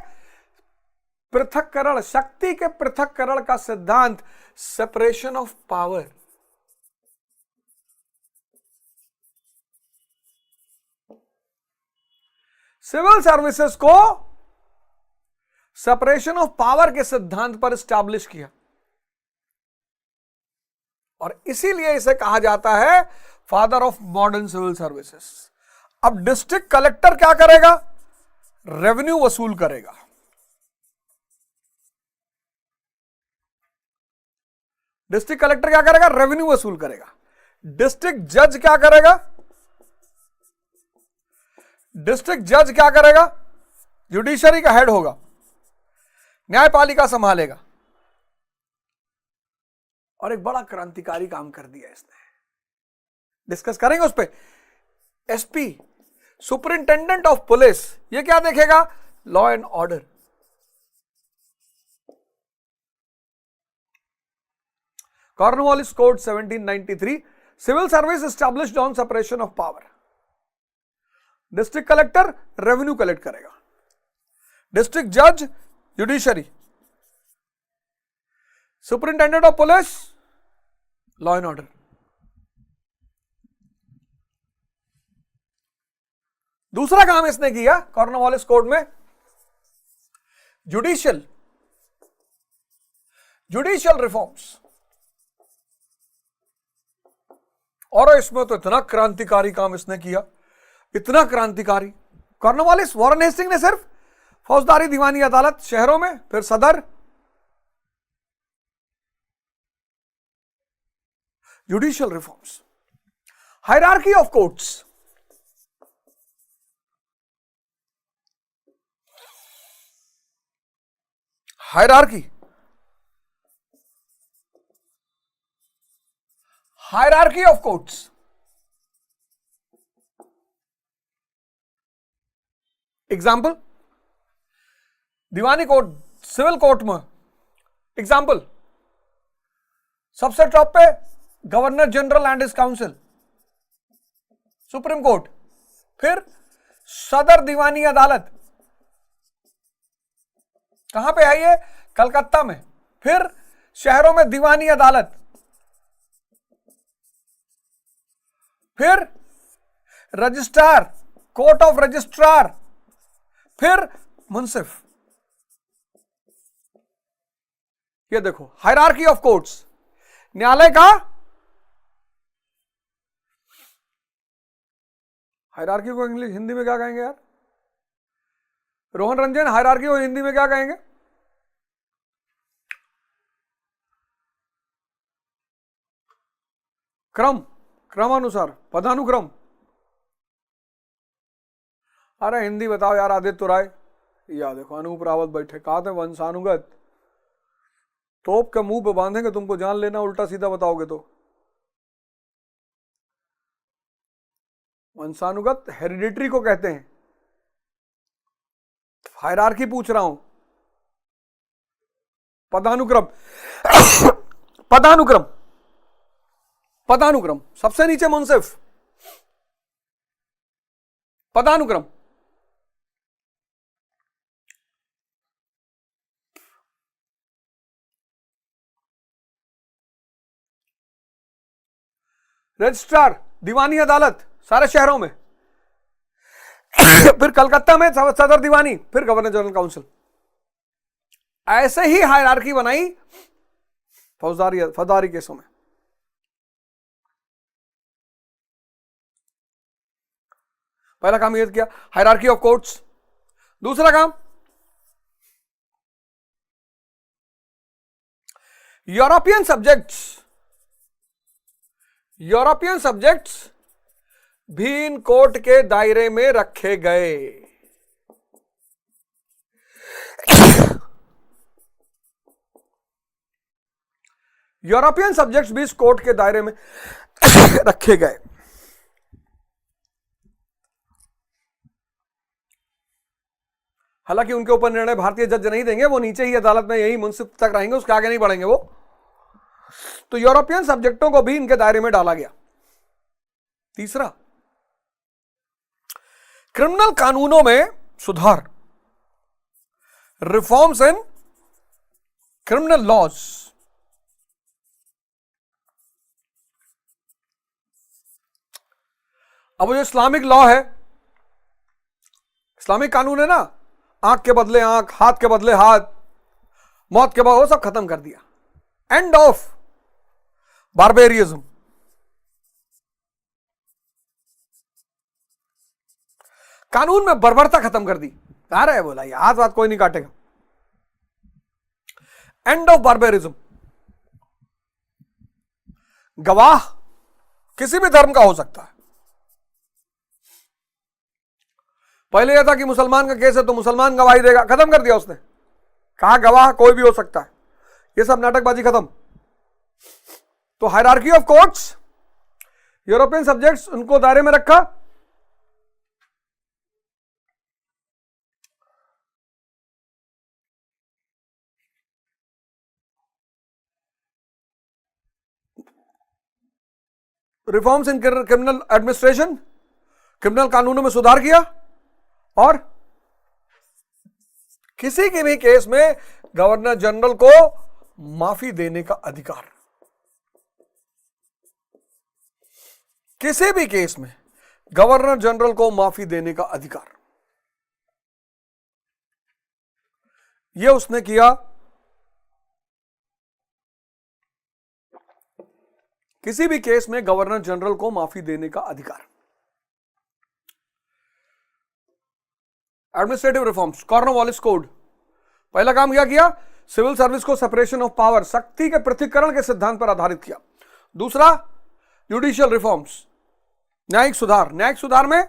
पृथक्करण, शक्ति के पृथक्करण का सिद्धांत, separation of power. Civil services को सेपरेशन ऑफ पावर के सिद्धांत पर स्टैब्लिश किया और इसीलिए इसे कहा जाता है father of modern civil services. अब डिस्ट्रिक्ट कलेक्टर क्या करेगा? रेवेन्यू वसूल करेगा। डिस्ट्रिक्ट कलेक्टर क्या करेगा? रेवेन्यू वसूल करेगा। डिस्ट्रिक्ट जज क्या करेगा? डिस्ट्रिक्ट जज क्या करेगा? जुडिशरी का हेड होगा, न्यायपालिका संभालेगा। और एक बड़ा क्रांतिकारी काम कर दिया इसने, डिस्कस करेंगे उस पर। एसपी, सुपरिंटेंडेंट ऑफ पुलिस, ये क्या देखेगा? Law and order. Cornwallis code 1793, civil service established on separation of power. District collector revenue collect करेगा, डिस्ट्रिक्ट जज judiciary, superintendent of police law and order. दूसरा काम इसने किया कॉर्नवालिस कोड में, जुडिशियल रिफॉर्म्स। और इसमें तो इतना क्रांतिकारी काम इसने किया, इतना क्रांतिकारी। कॉर्नवालिस, वॉरेन हेस्टिंग ने सिर्फ फौजदारी दीवानी अदालत शहरों में, फिर सदर, judicial reforms. Hierarchy of courts, hierarchy of courts. Example, दीवानी कोर्ट, सिविल कोर्ट में एग्जाम्पल, सबसे टॉप पे governor general and his council, supreme court. फिर सदर दीवानी अदालत, कहां पे है ये? कलकत्ता में। फिर शहरों में दीवानी अदालत, फिर रजिस्ट्रार, कोर्ट ऑफ रजिस्ट्रार, फिर मुंसिफ। ये देखो हायरार्की ऑफ कोर्ट्स। न्यायालय का हायरार्की को इंग्लिश हिंदी में क्या कहेंगे यार? रोहन रंजन, हायरार्की को हिंदी में क्या कहेंगे? क्रम, क्रमानुसार, पदानुक्रम। अरे हिंदी बताओ यार आदित्य राय। या देखो अनूप रावत बैठे, कहा थे वंशानुगत। तोप के मुंह पे बांधेंगे तुमको, जान लेना उल्टा सीधा बताओगे तो। वंशानुगत हेरिडिटरी को कहते हैं। हायरार्की पूछ रहा हूं, पदानुक्रम। पदानुक्रम, पदानुक्रम, सबसे नीचे मुंसिफ, पदानुक्रम। रजिस्ट्रार, दीवानी अदालत सारे शहरों में। फिर कलकत्ता में सदर दीवानी, फिर गवर्नर जनरल काउंसिल। ऐसे ही हायरार्की बनाई फौजदारी केसों में। पहला काम यह किया, हायरार्की ऑफ कोर्ट्स। दूसरा काम, यूरोपियन सब्जेक्ट्स भी इन कोर्ट के दायरे में रखे गए। यूरोपियन सब्जेक्ट्स भी इस कोर्ट के दायरे में रखे गए। हालांकि उनके ऊपर निर्णय भारतीय जज नहीं देंगे, वो नीचे ही अदालत में यही मुंसिफ तक रहेंगे, उसके आगे नहीं बढ़ेंगे वो। तो यूरोपियन सब्जेक्टों को भी इनके दायरे में डाला गया। तीसरा, क्रिमिनल कानूनों में सुधार, रिफॉर्म्स इन क्रिमिनल लॉज। अब जो इस्लामिक लॉ है, इस्लामिक कानून है ना, आंख के बदले आंख, हाथ के बदले हाथ, मौत के बाद, वो सब खत्म कर दिया। End of barbarism. कानून में बर्बरता खत्म कर दी। आ रहा है बोला, ये हाथ कोई नहीं काटेगा। End of barbarism. गवाह किसी भी धर्म का हो सकता है। पहले यह था कि मुसलमान का केस है तो मुसलमान गवाही देगा, खत्म कर दिया उसने, कहा गवाह कोई भी हो सकता है। ये सब नाटकबाजी खत्म। तो hierarchy of courts, European subjects, उनको दायरे में रखा। Reforms in criminal administration, criminal कानूनों में सुधार किया, और किसी के भी केस में गवर्नर जनरल को माफी देने का अधिकार। किसी भी केस में गवर्नर जनरल को माफी देने का अधिकार, यह उसने किया। किसी भी केस में गवर्नर जनरल को माफी देने का अधिकार। एडमिनिस्ट्रेटिव रिफॉर्म्स, कॉर्नवालिस कोड, पहला काम क्या किया? सिविल सर्विस को सेपरेशन ऑफ पावर, शक्ति के पृथक्करण के सिद्धांत पर आधारित किया। दूसरा, जुडिशियल रिफॉर्म्स, न्यायिक सुधार। न्यायिक सुधार में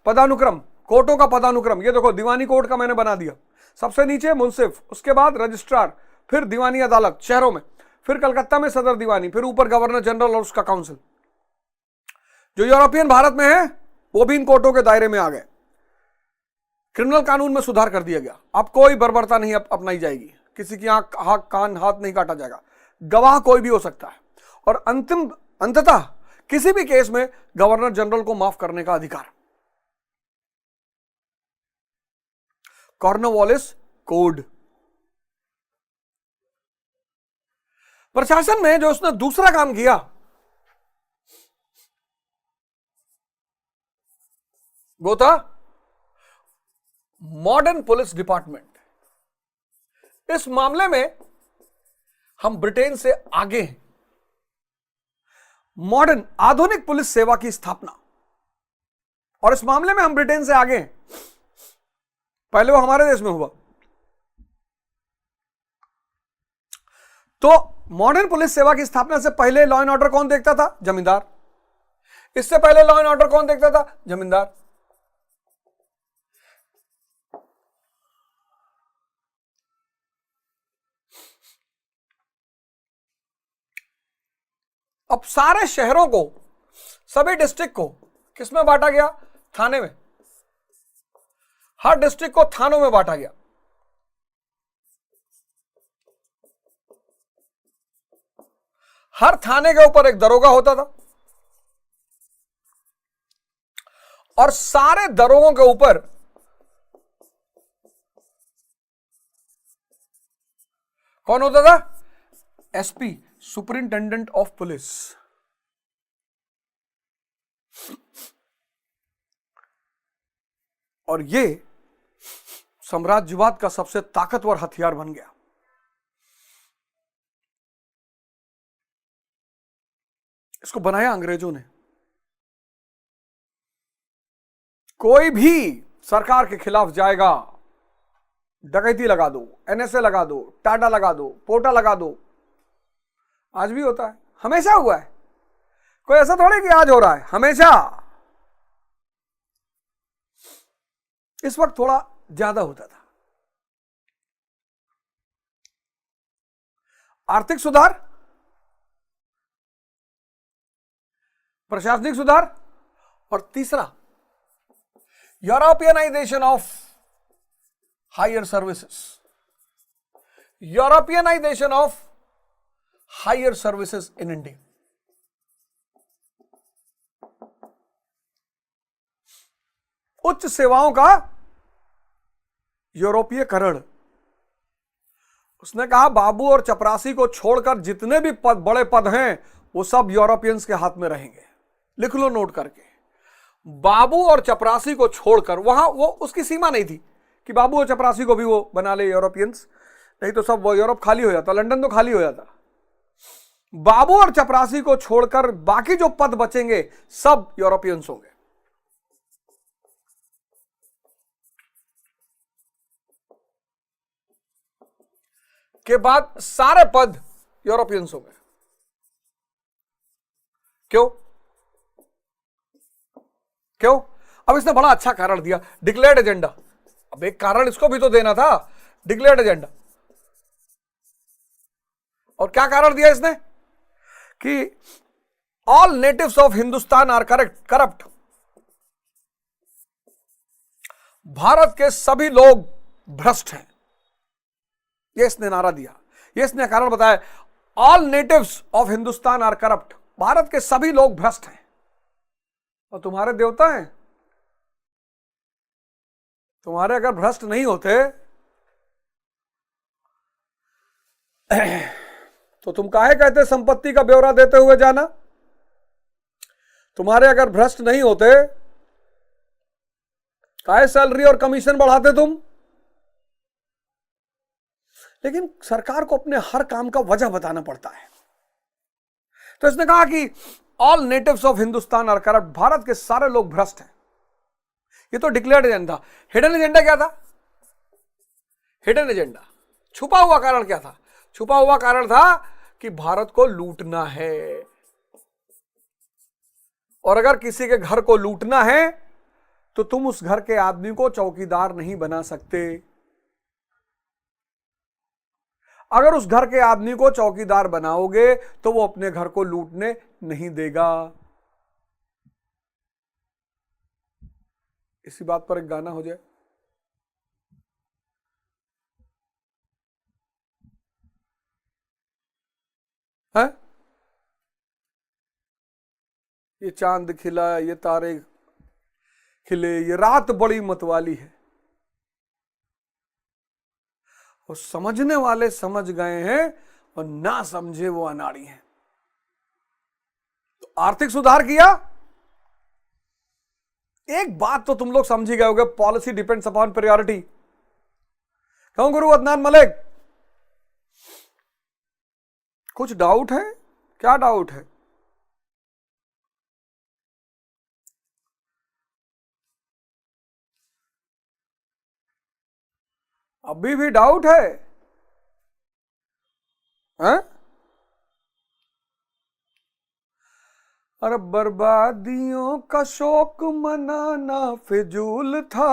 पदानुक्रम, कोर्टों का पदानुक्रम। ये देखो, दीवानी कोर्ट का मैंने बना दिया, सबसे नीचे मुंसिफ, उसके बाद रजिस्ट्रार, फिर दीवानी अदालत शहरों में, फिर कलकत्ता में सदर दीवानी, फिर ऊपर गवर्नर जनरल और उसका काउंसिल। जो यूरोपियन भारत में है वो भी इन कोर्टों के दायरे में आ गए। क्रिमिनल कानून में सुधार कर दिया गया। अब कोई बर्बरता नहीं अपनाई जाएगी, किसी की आंख, कान, हाथ नहीं काटा जाएगा। गवाह कोई भी हो सकता है। और अंततः किसी भी केस में गवर्नर जनरल को माफ करने का अधिकार। Cornwallis code. प्रशासन में जो उसने दूसरा काम किया वो था मॉडर्न पुलिस डिपार्टमेंट। इस मामले में हम ब्रिटेन से आगे हैं। मॉडर्न, आधुनिक पुलिस सेवा की स्थापना, और इस मामले में हम ब्रिटेन से आगे हैं। पहले वो हमारे देश में हुआ। तो मॉडर्न पुलिस सेवा की स्थापना से पहले लॉ एंड ऑर्डर कौन देखता था? जमींदार। इससे पहले लॉ एंड ऑर्डर कौन देखता था? जमींदार। अब सारे शहरों को, सभी डिस्ट्रिक्ट को किसमें बांटा गया? थाने में। हर डिस्ट्रिक्ट को थानों में बांटा गया। हर थाने के ऊपर एक दरोगा होता था, और सारे दरोगों के ऊपर कौन होता था? SP, superintendent of police. और ये साम्राज्यवाद का सबसे ताकतवर हथियार बन गया। इसको बनाया अंग्रेजों ने। कोई भी सरकार के खिलाफ जाएगा, डकैती लगा दो, एनएसए लगा दो, टाटा लगा दो, पोटा लगा दो। आज भी होता है, हमेशा हुआ है। कोई ऐसा थोड़ी कि आज हो रहा है, हमेशा। इस वक्त थोड़ा ज्यादा होता था। आर्थिक सुधार, प्रशासनिक सुधार, और तीसरा Europeanisation of higher services. Europeanisation of higher services in India. उच्च सेवाओं का यूरोपीयकरण। उसने कहा बाबू और चपरासी को छोड़कर जितने भी बड़े पद हैं वो सब यूरोपियंस के हाथ में रहेंगे। लिख लो नोट करके। बाबू और चपरासी को छोड़कर, वहां वो उसकी सीमा नहीं थी कि बाबू और चपरासी को भी वो बना ले यूरोपियंस, नहीं तो सब वो यूरोप खाली हो जाता, लंदन तो खाली हो जाता। बाबू और चपरासी को छोड़कर बाकी जो पद बचेंगे सब यूरोपियंस होंगे। के बाद सारे पद यूरोपियंस होंगे। क्यों? क्यों? अब इसने बड़ा अच्छा कारण दिया, डिक्लेयर्ड एजेंडा। अब एक कारण इसको भी तो देना था, डिक्लेयर्ड एजेंडा। और क्या कारण दिया इसने कि all natives of Hindustan are corrupt. Bharat के सभी लोग भ्रष्ट हैं, यह इसने नारा दिया, यह इसने कारण बताया, all natives of Hindustan are corrupt. Bharat के सभी लोग भ्रष्ट हैं। और तुम्हारे देवता हैं, तुम्हारे अगर भ्रष्ट नहीं होते तो तुम काहे कहते संपत्ति का ब्यौरा देते हुए जाना? तुम्हारे अगर भ्रष्ट नहीं होते, काहे सैलरी और कमीशन बढ़ाते तुम? लेकिन सरकार को अपने हर काम का वजह बताना पड़ता है। तो इसने कहा कि all natives of Hindustan are corrupt, Bharat के सारे लोग भ्रष्ट हैं। ये तो डिक्लेयर्ड एजेंडा था। हिडन एजेंडा क्या था? हिडन एजेंडा, छुपा हुआ कारण क्या था? छुपा हुआ कारण था कि भारत को लूटना है, और अगर किसी के घर को लूटना है तो तुम उस घर के आदमी को चौकीदार नहीं बना सकते। अगर उस घर के आदमी को चौकीदार बनाओगे तो वो अपने घर को लूटने नहीं देगा। इसी बात पर एक गाना हो जाए। है? ये चांद खिला, ये तारे खिले, ये रात बड़ी मतवाली है। और समझने वाले समझ गए हैं और ना समझे वो अनाड़ी हैं। तो आर्थिक सुधार किया। एक बात तो तुम लोग समझ ही गए होगे, पॉलिसी डिपेंड्स अपॉन प्रायोरिटी। कहूं गुरु अदनान मलिक, कुछ डाउट है? क्या डाउट है? अभी भी डाउट है? हैं? अरे बर्बादियों का शौक मनाना फिजूल था।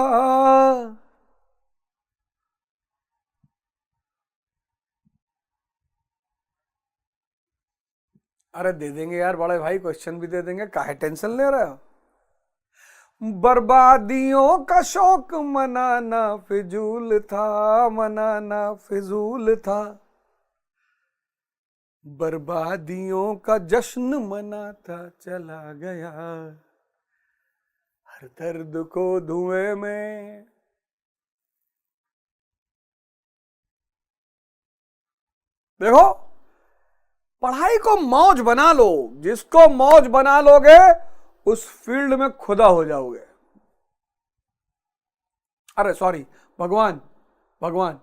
अरे दे देंगे यार बड़े भाई, क्वेश्चन भी दे देंगे, काहे टेंशन ले रहे हो? बर्बादियों का शौक मनाना फिजूल था, मनाना फिजूल था। बर्बादियों का जश्न मनाता चला गया, हर दर्द को धुएं में। देखो, पढ़ाई को मौज बना लो, जिसको मौज बना लोगे उस फील्ड में खुदा हो जाओगे। अरे सॉरी, भगवान, भगवान।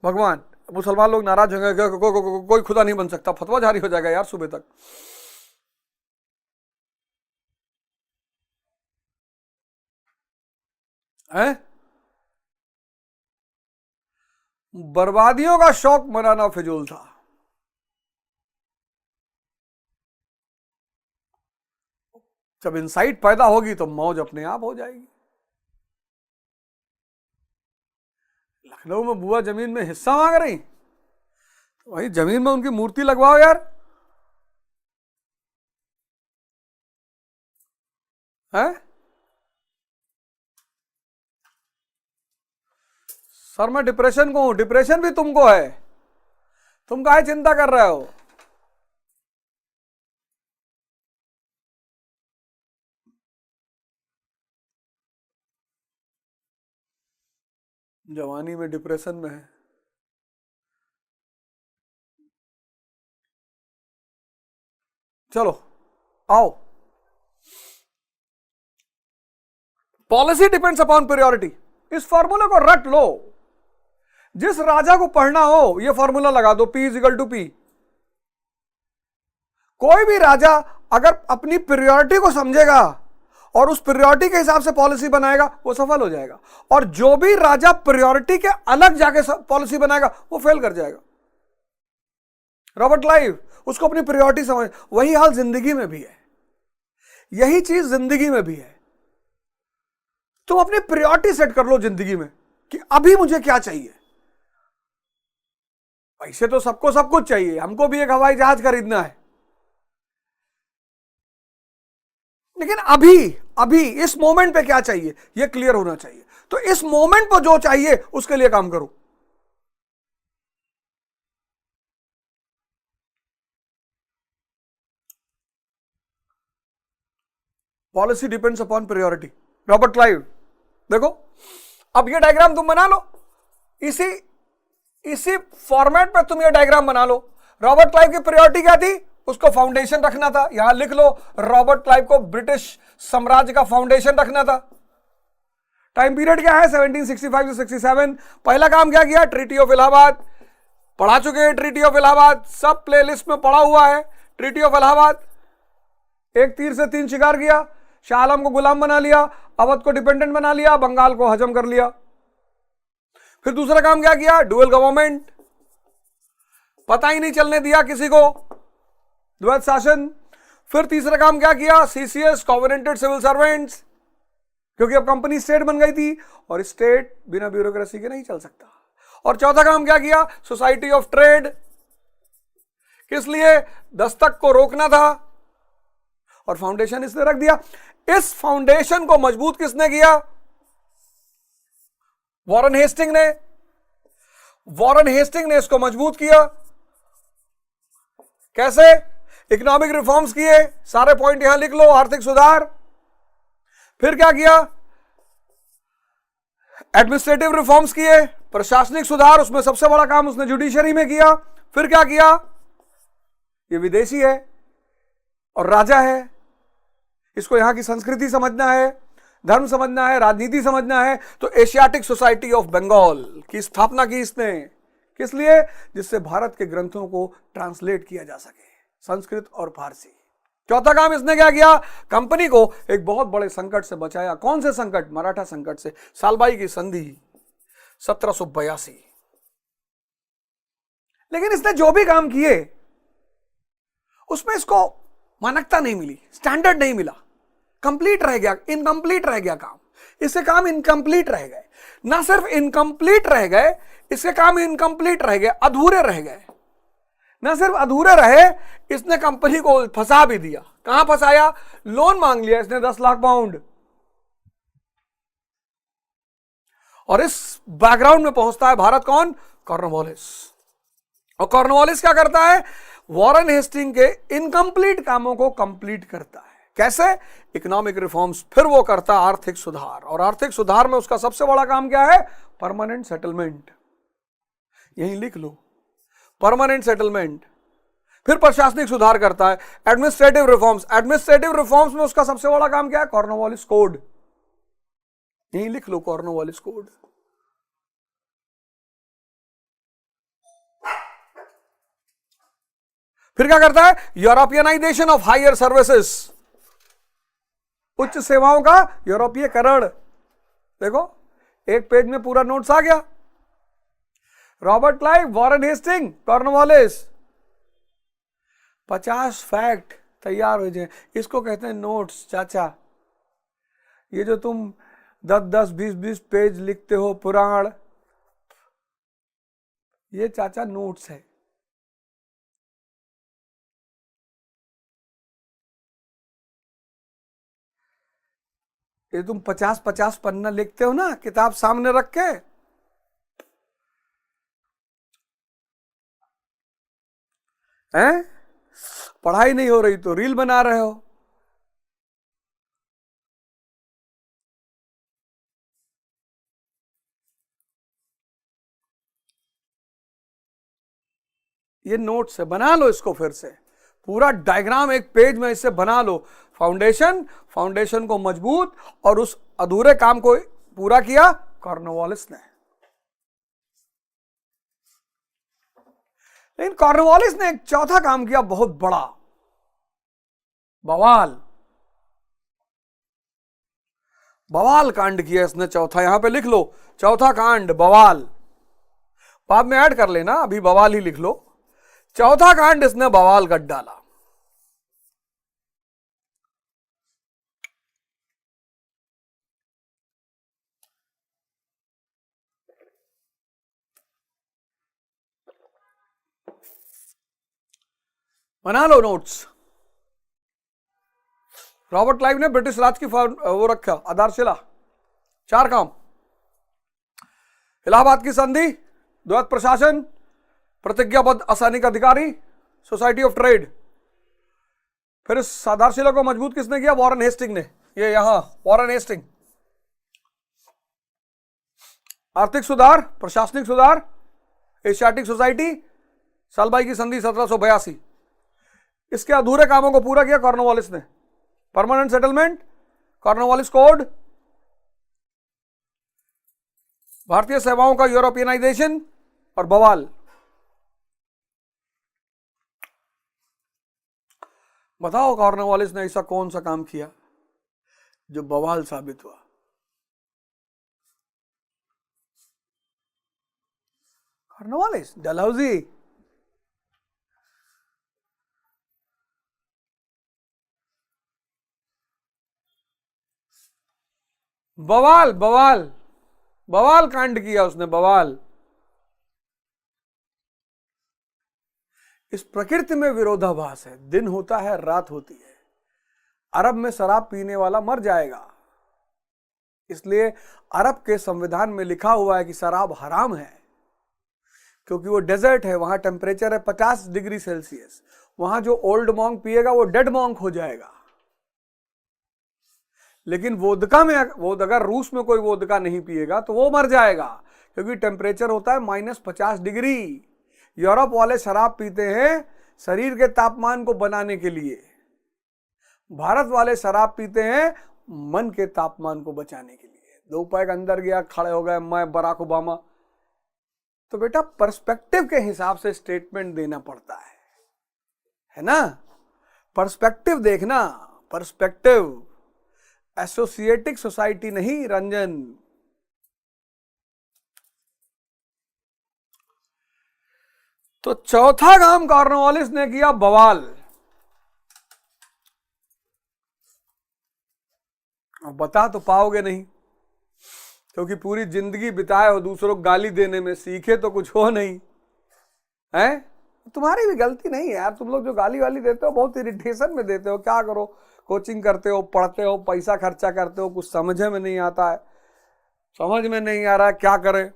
भगवान, मुसलमान लोग नाराज होंगे, कोई खुदा नहीं बन सकता, फतवा जारी हो जाएगा यार सुबह तक। हैं? बर्बादियों का शौक मनाना फिजूल था। जब इंसाइट पैदा होगी तो मौज अपने आप हो जाएगी। लखनऊ में बुआ जमीन में हिस्सा मांग रही, तो वही जमीन में उनकी मूर्ति लगवाओ यार। हैं? सर मैं डिप्रेशन को हूं, डिप्रेशन भी तुमको है, तुम काहे चिंता कर रहे हो? जवानी में डिप्रेशन में है। चलो आओ, पॉलिसी डिपेंड्स अपॉन प्रियोरिटी, इस फॉर्मूले को रट लो। जिस राजा को पढ़ना हो यह फॉर्मूला लगा दो, P इक्वल टू P। कोई भी राजा अगर अपनी प्रियोरिटी को समझेगा और उस प्रियोरिटी के हिसाब से पॉलिसी बनाएगा वो सफल हो जाएगा, और जो भी राजा प्रियोरिटी के अलग जाके पॉलिसी बनाएगा वो फेल कर जाएगा। रॉबर्ट क्लाइव, उसको अपनी प्रियोरिटी समझ, वही हाल जिंदगी में भी है, यही चीज जिंदगी में भी है। तुम अपनी प्रियोरिटी सेट कर लो जिंदगी में कि अभी मुझे क्या चाहिए। पैसे तो सबको सब कुछ चाहिए, हमको भी एक हवाई जहाज खरीदना है, लेकिन अभी अभी इस मोमेंट पे क्या चाहिए यह क्लियर होना चाहिए। तो इस मोमेंट पर जो चाहिए उसके लिए काम करो। Policy depends upon priority, Robert Clive. देखो अब ये डायग्राम तुम बना लो, इसी फॉर्मेट पे तुम ये डायग्राम बना लो। रॉबर्ट क्लाइव की प्रायोरिटी क्या थी? उसको फाउंडेशन रखना था। यहां लिख लो, रॉबर्ट क्लाइव को ब्रिटिश साम्राज्य का फाउंडेशन रखना था। टाइम पीरियड क्या है? 1765 से 67। पहला काम क्या किया? Treaty of Allahabad. पढ़ा चुके हैं ट्रीटी ऑफ इलाहाबाद, सब प्लेलिस्ट में पढ़ा हुआ है। ट्रीटी ऑफ इलाहाबाद, एक तीर से तीन शिकार किया। शाह आलम को गुलाम बना लिया, अवध को डिपेंडेंट बना लिया, बंगाल को हजम कर लिया। फिर दूसरा काम क्या किया? डुअल गवर्नमेंट, पता ही नहीं चलने दिया किसी को, द्वैध शासन। फिर तीसरा काम क्या किया? सीसीएस, कॉवेनेंटेड सिविल सर्वेंट्स, क्योंकि अब कंपनी स्टेट बन गई थी और स्टेट बिना ब्यूरोक्रेसी के नहीं चल सकता। और चौथा काम क्या किया? Society of trade. किस लिए? दस्तक को रोकना था। और फाउंडेशन इसने रख दिया। इस फाउंडेशन को मजबूत किसने किया? वॉरेन हेस्टिंग ने। वॉरेन हेस्टिंग ने इसको मजबूत किया। कैसे? इकोनॉमिक रिफॉर्म्स किए, सारे पॉइंट यहां लिख लो। आर्थिक सुधार। फिर क्या किया? एडमिनिस्ट्रेटिव रिफॉर्म्स किए, प्रशासनिक सुधार, उसमें सबसे बड़ा काम उसने जुडिशरी में किया। फिर क्या किया? ये विदेशी है और राजा है, इसको यहां की संस्कृति समझना है, धर्म समझना है, राजनीति समझना है। तो एशियाटिक सोसाइटी ऑफ बंगाल की स्थापना की इसने। किस लिए? जिससे भारत के ग्रंथों को ट्रांसलेट किया जा सके, संस्कृत और फारसी। चौथा काम इसने क्या किया? कंपनी को एक बहुत बड़े संकट से बचाया। कौन से संकट? मराठा संकट से। सालबाई की संधि 1782। लेकिन इसने जो भी काम किए उसमें इसको मानकता नहीं मिली, स्टैंडर्ड नहीं मिला, कंप्लीट रह गया, इनकम्प्लीट रह गया काम। इसके काम इनकम्प्लीट रह गए। ना सिर्फ इनकम्प्लीट रह गए, इसके काम इनकम्प्लीट रह गए, अधूरे रह गए। ना सिर्फ अधूरे रहे, इसने कंपनी को फंसा भी दिया। कहां फंसाया? लोन मांग लिया इसने 10 लाख पाउंड। और इस बैकग्राउंड में पहुंचता है भारत कौन? कॉर्नवालिस। और कॉर्नवालिस क्या करता है? वॉरेन हेस्टिंग के इनकम्प्लीट कामों को कंप्लीट करता है। कैसे? Economic reforms. फिर वो करता है आर्थिक सुधार, और आर्थिक सुधार में उसका सबसे बड़ा काम क्या है? Permanent settlement. यहीं लिख लो, परमानेंट सेटलमेंट। फिर प्रशासनिक सुधार करता है, एडमिनिस्ट्रेटिव रिफॉर्म्स। एडमिनिस्ट्रेटिव रिफॉर्म्स में उसका सबसे बड़ा काम क्या है? Cornwallis code. यहीं लिख लो, कॉर्नवालिस कोड। फिर क्या करता है? यूरोपियनाइजेशन ऑफ हायर सर्विसेज, उच्च सेवाओं का यूरोपीयकरण। देखो एक पेज में पूरा नोट्स आ गया। Robert Clive, Warren Hastings, Cornwallis. 50 fact तैयार हो जाए। इसको कहते हैं नोट्स। चाचा, ये जो तुम 10-10, 20-20 पेज लिखते हो पुराण, ये चाचा नोट्स है। ये तुम 50-50 पन्ना लिखते हो ना किताब सामने रख के, हैं? पढ़ाई नहीं हो रही तो रील बना रहे हो। ये नोट्स है, बना लो इसको फिर से। पूरा डायग्राम एक पेज में इससे बना लो। फाउंडेशन को मजबूत और उस अधूरे काम को पूरा किया कॉर्नवालिस ने। लेकिन कॉर्नवालिस ने एक चौथा काम किया बहुत बड़ा, बवाल कांड किया इसने चौथा। यहां पे लिख लो, चौथा कांड बवाल। बाद में ऐड कर लेना, अभी बवाल ही लिख लो। चौथा कांड इसने बवाल कर डाला। बना लो नोट्स। रॉबर्ट क्लाइव ने ब्रिटिश राज की वो रखा आधारशिला, 4 काम। इलाहाबाद की संधि, द्वैत प्रशासन, प्रतिज्ञाबद्ध असैनिक अधिकारी, सोसाइटी ऑफ ट्रेड। फिर इस आधारशिला को मजबूत किसने किया? वॉरेन हेस्टिंग ने। ये यहां वॉरेन हेस्टिंग। आर्थिक सुधार, प्रशासनिक सुधार, एशियाटिक सोसाइटी, सालबाई की संधि 1782। इसके अधूरे कामों को पूरा किया कॉर्नवालिस ने। परमानेंट सेटलमेंट, कॉर्नवालिस कोड, भारतीय सेवाओं का यूरोपियनाइजेशन और बवाल। बताओ कॉर्नवालिस ने ऐसा कौन सा काम किया जो बवाल साबित हुआ? कॉर्नवालिस, डलहौजी। बवाल कांड किया उसने, बवाल। इस प्रकृति में विरोधाभास है, दिन होता है रात होती है। अरब में शराब पीने वाला मर जाएगा, इसलिए अरब के संविधान में लिखा हुआ है कि शराब हराम है, क्योंकि वो डेजर्ट है, वहां टेम्परेचर है 50 डिग्री सेल्सियस। वहां जो ओल्ड मॉन्क पिएगा वो डेड मॉन्क हो जाएगा। लेकिन वोदका में, अगर रूस में कोई वोदका नहीं पिएगा तो वो मर जाएगा, क्योंकि टेम्परेचर होता है -50 डिग्री। यूरोप वाले शराब पीते हैं शरीर के तापमान को बनाने के लिए, भारत वाले शराब पीते हैं मन के तापमान को बचाने के लिए। 2 पैग अंदर गया, खड़े हो गए, मैं बराक ओबामा। तो बेटा पर्सपेक्टिव के हिसाब से स्टेटमेंट देना पड़ता है ना? पर्सपेक्टिव देखना, पर्सपेक्टिव। एसोसिएटिक सोसाइटी नहीं रंजन। तो चौथा काम कॉर्नवालिस ने किया बवाल। अब बता तो पाओगे नहीं, क्योंकि पूरी जिंदगी बिताए हो दूसरों को गाली देने में, सीखे तो कुछ हो नहीं है। तुम्हारी भी गलती नहीं है यार, तुम लोग जो गाली वाली देते हो बहुत इरिटेशन में देते हो। क्या करो, कोचिंग करते हो, पढ़ते हो, पैसा खर्चा करते हो, कुछ समझ में नहीं आता है, समझ में नहीं आ रहा है क्या करें।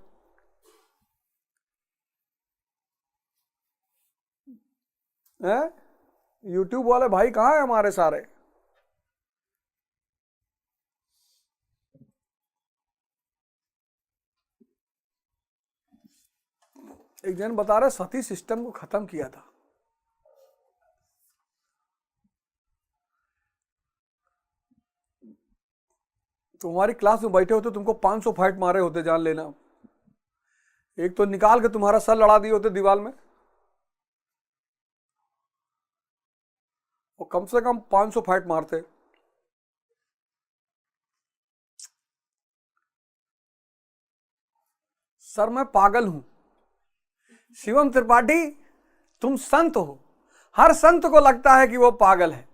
यूट्यूब वाले भाई कहाँ है हमारे सारे? एक जन बता रहे सती सिस्टम को खत्म किया था। तुम्हारी क्लास में बैठे होते तुमको 500 फाइट मारे होते, जान लेना। एक तो निकाल के तुम्हारा सर लड़ा दिए होते दीवार में, वो कम से कम 500 फाइट मारते। सर मैं पागल हूं। शिवम त्रिपाठी तुम संत हो, हर संत को लगता है कि वो पागल है।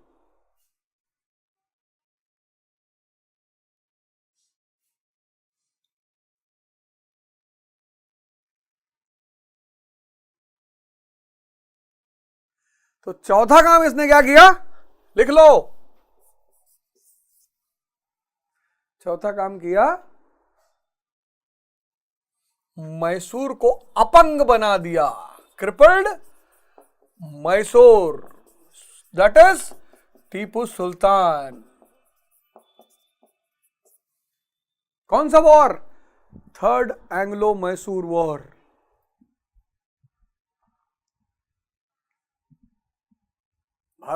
तो चौथा काम इसने क्या किया? लिख लो, चौथा काम किया, मैसूर को अपंग बना दिया। Crippled Mysore, that is Tipu Sultan. कौन सा war? 3rd Anglo Mysore war.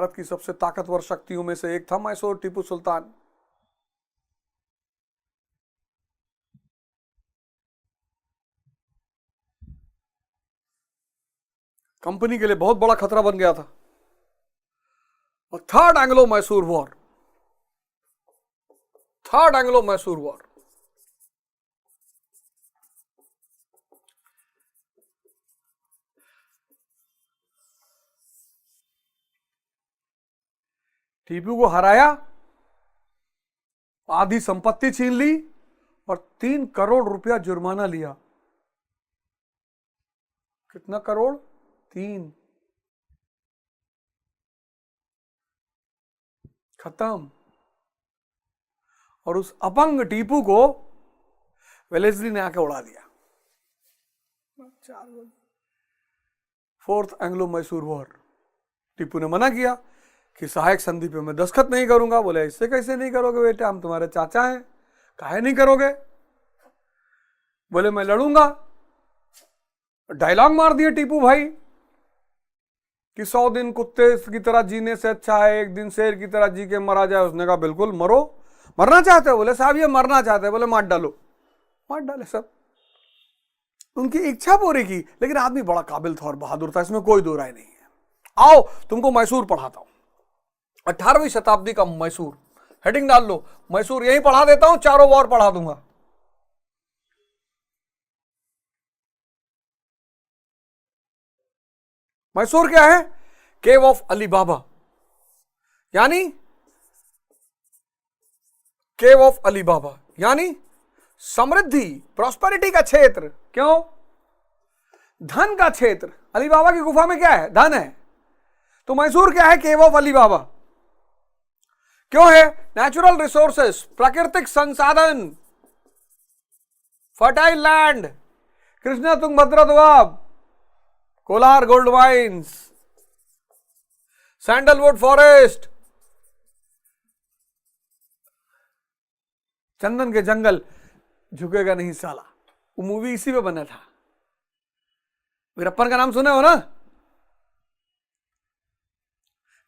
Bharat की सबसे ताकतवर शक्तियों में से एक था मैसूर टीपू सुल्तान। कंपनी के लिए बहुत बड़ा खतरा बन गया था। और third Anglo Mysore war, third Anglo Mysore war, Tipu को हराया, आधी संपत्ति छीन ली और 3 करोड़ रुपया जुर्माना लिया। कितना करोड़? 3। खत्म। और उस अपंग टीपू को वेलेस्ली ने आके उड़ा दिया। 4th Anglo Mysore war. Tipu ने मना किया कि सहायक संधि पे मैं दस्तखत नहीं करूंगा। बोले इससे कैसे नहीं करोगे बेटे, हम तुम्हारे चाचा हैं, काहे नहीं करोगे? बोले मैं लड़ूंगा। डायलॉग मार दिए टीपू भाई कि 100 दिन कुत्ते की तरह जीने से अच्छा है एक दिन शेर की तरह जी के मरा जाए। उसने कहा बिल्कुल मरो। मरना चाहते हो? बोले साहब ये मरना चाहते हैं। बोले मार डालो। मार डाले सब, उनकी इच्छा पूरी की। लेकिन आदमी बड़ा काबिल था और बहादुर था, इसमें कोई दो राय नहीं है। आओ तुमको मैसूर पढ़ाता हूं, 18वीं शताब्दी का मैसूर। हेडिंग डाल लो, मैसूर। यही पढ़ा देता हूं, चारों वॉर पढ़ा दूंगा। मैसूर क्या है? केव ऑफ अली बाबा, यानी केव ऑफ अली बाबा यानी समृद्धि, प्रॉस्पेरिटी का क्षेत्र। क्यों? धन का क्षेत्र। अली बाबा की गुफा में क्या है? धन है। तो मैसूर क्या है? Cave of Ali Baba. क्यों है? नेचुरल रिसोर्सेस, प्राकृतिक संसाधन, fertile land, Krishna Tungabhadra doab, Kolar gold mines, sandalwood forest, चंदन के जंगल। झुकेगा नहीं साला, वो मूवी इसी पे बना था। वीरप्पन का नाम सुने हो ना?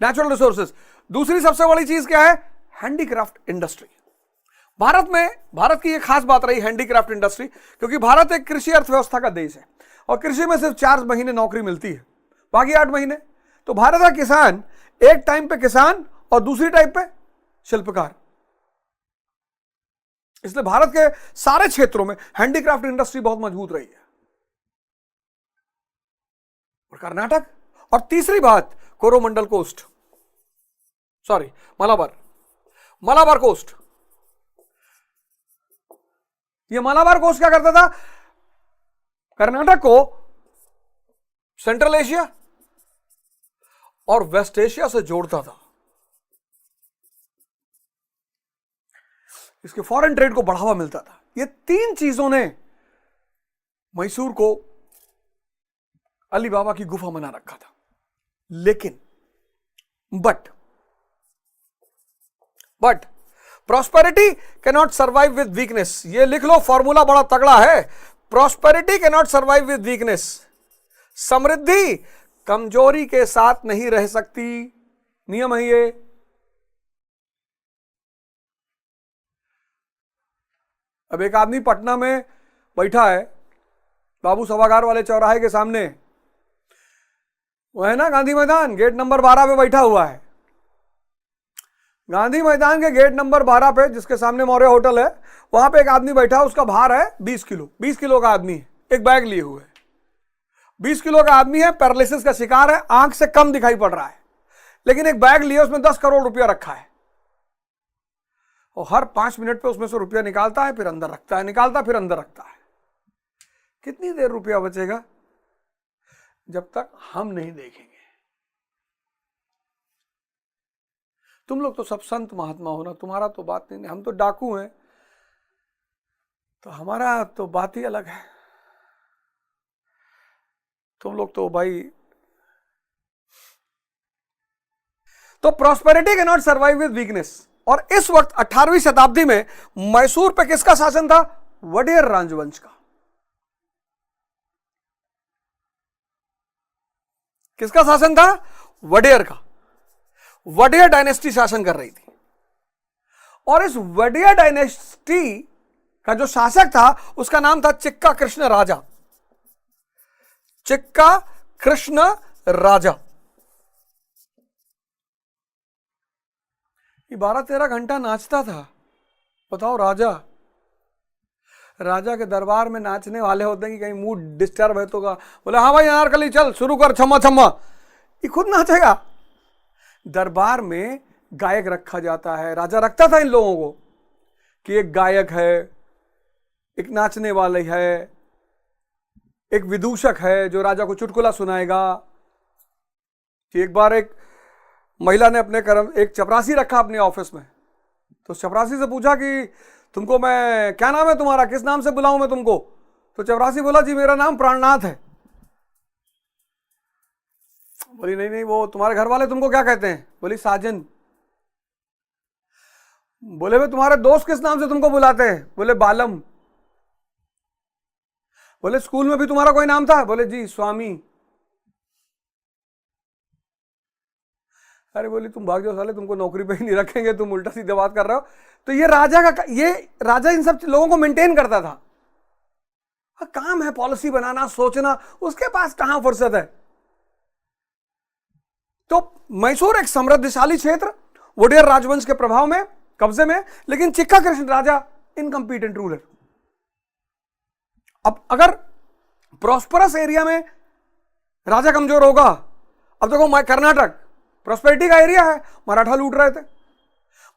Natural resources. दूसरी सबसे बड़ी चीज क्या है? Handicraft industry. भारत की एक खास बात रही हैंडीक्राफ्ट इंडस्ट्री, क्योंकि भारत एक कृषि अर्थव्यवस्था का देश है और कृषि में सिर्फ 4 महीने नौकरी मिलती है, बाकी 8 महीने। तो भारत का किसान एक टाइम पे किसान और दूसरी टाइम पे शिल्पकार। इसलिए भारत के सारे क्षेत्रों में हैंडीक्राफ्ट इंडस्ट्री बहुत मजबूत रही है। और कर्नाटक। और तीसरी बात, Coromandel coast, sorry Malabar coast. ये मलाबार कोस्ट क्या करता था? कर्नाटक को सेंट्रल एशिया और वेस्ट एशिया से जोड़ता था। इसके फॉरेन ट्रेड को बढ़ावा मिलता था। ये 3 चीजों ने मैसूर को अली बाबा की गुफा बना रखा था। लेकिन but prosperity can not survive with weakness. ये लिख लो, फॉर्मूला बड़ा तगड़ा है। Prosperity can not survive with weakness. समृद्धि कमजोरी के साथ नहीं रह सकती। नियम है ये। अब एक आदमी पटना में बैठा है, बाबू सभागार वाले चौराहे के सामने, वो है ना गांधी मैदान, गेट नंबर 12 पे बैठा हुआ है। गांधी मैदान के गेट नंबर 12 पे, जिसके सामने मौर्य होटल है, वहां पे एक आदमी बैठा है। उसका भार है 20 किलो। 20 किलो का आदमी है, एक बैग लिए हुए। 20 किलो का आदमी है, पैरालिसिस का शिकार है, आंख से कम दिखाई पड़ रहा है, लेकिन एक बैग लिए, उसमें 10 करोड़ रुपया रखा है। और हर 5 मिनट पे उसमें से रुपया निकालता है, फिर अंदर रखता है, निकालता फिर अंदर रखता है। कितनी देर रुपया बचेगा? जब तक हम नहीं देखेंगे। तुम लोग तो सब संत महात्मा हो ना, तुम्हारा तो बात नहीं, हम तो डाकू हैं, तो हमारा तो बात ही अलग है। तुम लोग तो भाई। तो prosperity can not survive with weakness. और इस वक्त 18वीं शताब्दी में मैसूर पे किसका शासन था? वडेयर राजवंश का। किसका शासन था? वडेयर का। वडिया डायनेस्टी शासन कर रही थी, और इस वडिया डायनेस्टी का जो शासक था उसका नाम था चिक्का कृष्ण राजा। चिक्का कृष्ण राजा। ये 12-13 घंटा नाचता था। बताओ, राजा, राजा के दरबार में नाचने वाले होते हैं कि कहीं मूड डिस्टर्ब है तो का बोले हाँ भाई अनारकली चल शुरू कर, छम्मा छम्मा, ये खुद नाचेगा। दरबार में गायक रखा जाता है, राजा रखता था इन लोगों को कि एक गायक है, एक नाचने वाले है, एक विदूषक है जो राजा को चुटकुला सुनाएगा। कि एक बार एक महिला ने अपने एक चपरासी रखा अपने ऑफिस में, तो चपरासी से पूछा कि तुमको मैं, क्या नाम है तुम्हारा, किस नाम से बुलाऊं मैं तुमको? तो चपरासी बोला जी मेरा नाम प्राणनाथ है। बोली नहीं नहीं, वो तुम्हारे घर वाले तुमको क्या कहते हैं? बोली साजन। बोले भाई तुम्हारे दोस्त किस नाम से तुमको बुलाते हैं? बोले बालम। बोले स्कूल में भी तुम्हारा कोई नाम था? बोले जी स्वामी। अरे बोली तुम भाग जाओ साले, तुमको नौकरी पे ही नहीं रखेंगे, तुम उल्टा सीधा बात कर रहे हो। तो ये राजा इन सब लोगों को मेंटेन करता था। काम है पॉलिसी बनाना, सोचना, उसके पास कहां फुर्सत है। तो मैसूर एक समृद्धशाली क्षेत्र, वोडियर राजवंश के प्रभाव में, कब्जे में, लेकिन चिक्का कृष्ण राजा इनकम्पिटेंट रूलर। अब अगर प्रॉस्परस एरिया में राजा कमजोर होगा, अब देखो कर्नाटक प्रॉस्पेरिटी का एरिया है, मराठा लूट रहे थे,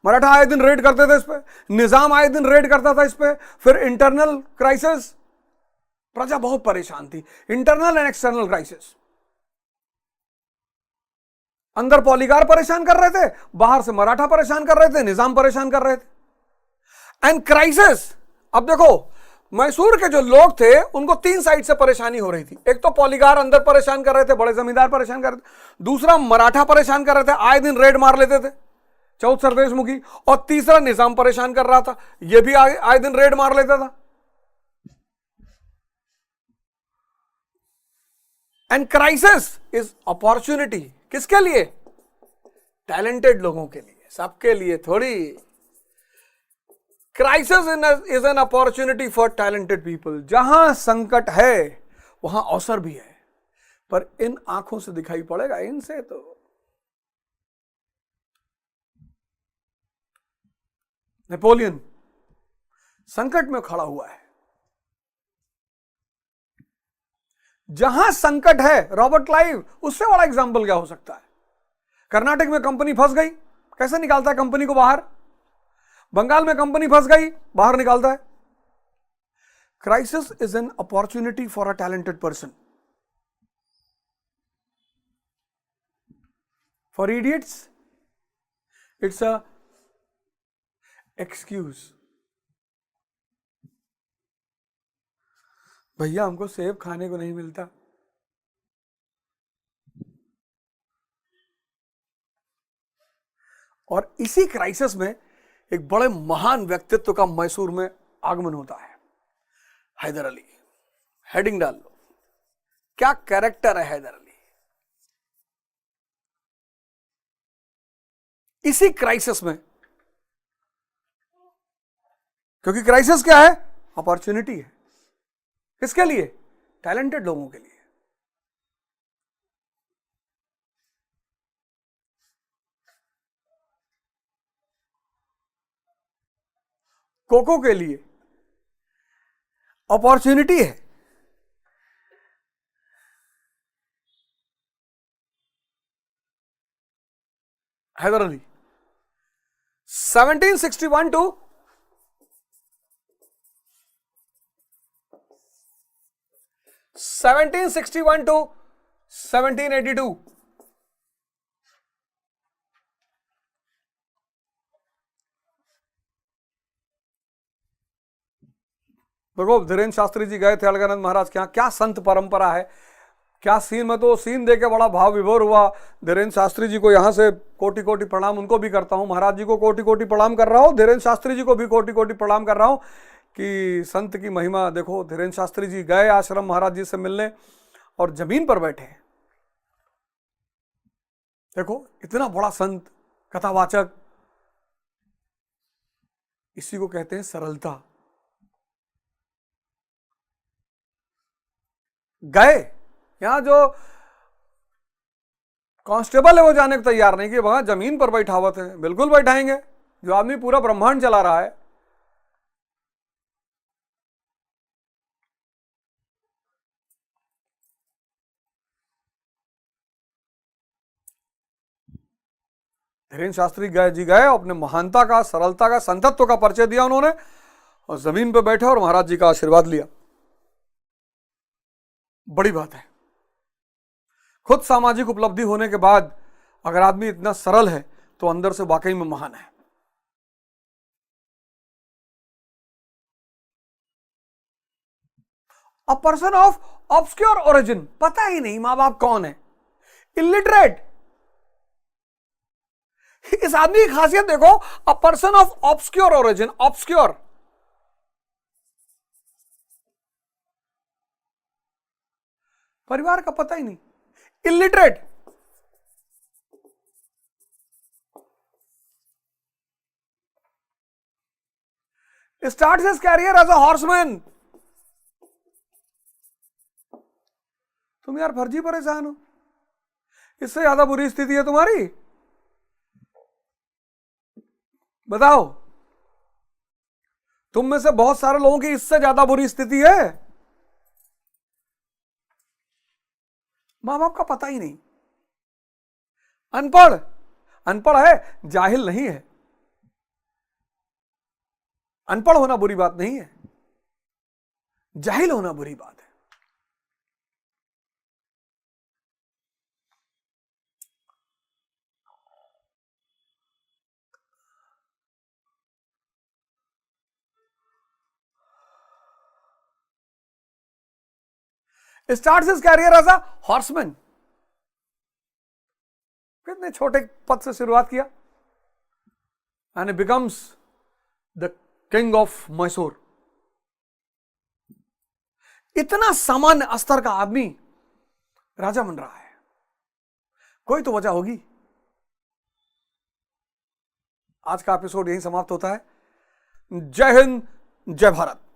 मराठा आए दिन रेड करते थे इस पे, निजाम आए दिन रेड करता था इस पे, फिर इंटरनल क्राइसिस, प्रजा बहुत परेशान थी, इंटरनल एंड एक्सटर्नल क्राइसिस। अंदर पॉलीगार परेशान कर रहे थे, बाहर से मराठा परेशान कर रहे थे, निजाम परेशान कर रहे थे। एंड क्राइसिस, अब देखो मैसूर के जो लोग थे उनको 3 साइड से परेशानी हो रही थी। एक तो पॉलीगार अंदर परेशान कर रहे थे, बड़े जमींदार परेशान कर रहे थे, दूसरा मराठा परेशान कर रहे थे, आए दिन रेड मार लेते थे, चौथ सरदेश मुखी, और तीसरा निजाम परेशान कर रहा था, यह भी आए दिन रेड मार लेता था। एंड क्राइसिस इज अपॉर्चुनिटी, किसके लिए? टैलेंटेड लोगों के लिए, सबके लिए थोड़ी। Crisis is an opportunity for talented people. जहां संकट है वहां अवसर भी है, पर इन आंखों से दिखाई पड़ेगा, इनसे तो। नेपोलियन संकट में खड़ा हुआ है। जहां संकट है, रॉबर्ट क्लाइव, उससे बड़ा एग्जाम्पल क्या हो सकता है? कर्नाटक में कंपनी फंस गई, कैसे निकालता है कंपनी को बाहर? बंगाल में कंपनी फंस गई, बाहर निकालता है। Crisis is an opportunity for a talented person. For idiots it's a excuse. भैया हमको सेब खाने को नहीं मिलता। और इसी क्राइसिस में एक बड़े महान व्यक्तित्व का मैसूर में आगमन होता है, हैदर अली। हेडिंग डाल लो, क्या कैरेक्टर है हैदर अली। इसी क्राइसिस में, क्योंकि क्राइसिस क्या है? अपॉर्चुनिटी है। किसके लिए? टैलेंटेड लोगों के लिए। कोको के लिए अपॉर्चुनिटी है। हैदर अली 1761 टू 1782। देखो धीरेन्द्र शास्त्री जी गए थे अलगानंद महाराज के यहाँ, क्या संत परंपरा है, क्या सीन। में तो सीन देके बड़ा भाव विभोर हुआ। धीरेन्द्र शास्त्री जी को यहाँ से कोटि कोटि प्रणाम उनको भी करता हूँ, महाराज जी को कोटि कोटि प्रणाम कर रहा हूँ, धीरेन्द्र शास्त्री जी को भी कोटि कोटि प्रणाम कर रहा हूँ कि संत की महिमा देखो। धीरेन्द्र शास्त्री जी गए आश्रम महाराज जी से मिलने और जमीन पर बैठे। देखो इतना बड़ा संत कथावाचक, इसी को कहते हैं सरलता। गए, यहां जो कांस्टेबल है वो जाने को तैयार नहीं कि वहां जमीन पर बैठावत है। बिल्कुल बैठाएंगे, जो आदमी पूरा ब्रह्मांड चला रहा है। धीरेन्द्र शास्त्री जी गए, अपने महानता का, सरलता का, संतत्व का परिचय दिया उन्होंने, और जमीन पर बैठे और महाराज जी का आशीर्वाद लिया। बड़ी बात है। खुद सामाजिक उपलब्धि होने के बाद अगर आदमी इतना सरल है तो अंदर से वाकई में महान है। अ पर्सन ऑफ ऑब्सक्योर ओरिजिन, पता ही नहीं मां बाप कौन है, इलिटरेट। इस आदमी की खासियत देखो, a person of obscure origin, obscure, परिवार का पता ही नहीं, illiterate. Starts his career as a horseman. तुम यार फर्जी परेशान हो, इससे ज्यादा बुरी स्थिति है तुम्हारी? बताओ, तुम में से बहुत सारे लोगों की इससे ज्यादा बुरी स्थिति है। मां बाप का पता ही नहीं, अनपढ़, अनपढ़ है, जाहिल नहीं है। अनपढ़ होना बुरी बात नहीं है, जाहिल होना बुरी बात है। Starts his career as a horseman. कितने छोटे पद से शुरुआत किया, and he becomes the king of Mysore. इतना सामान्य स्तर का आदमी राजा बन रहा है, कोई तो वजह होगी। आज का एपिसोड यहीं समाप्त होता है। जय हिंद, जय भारत।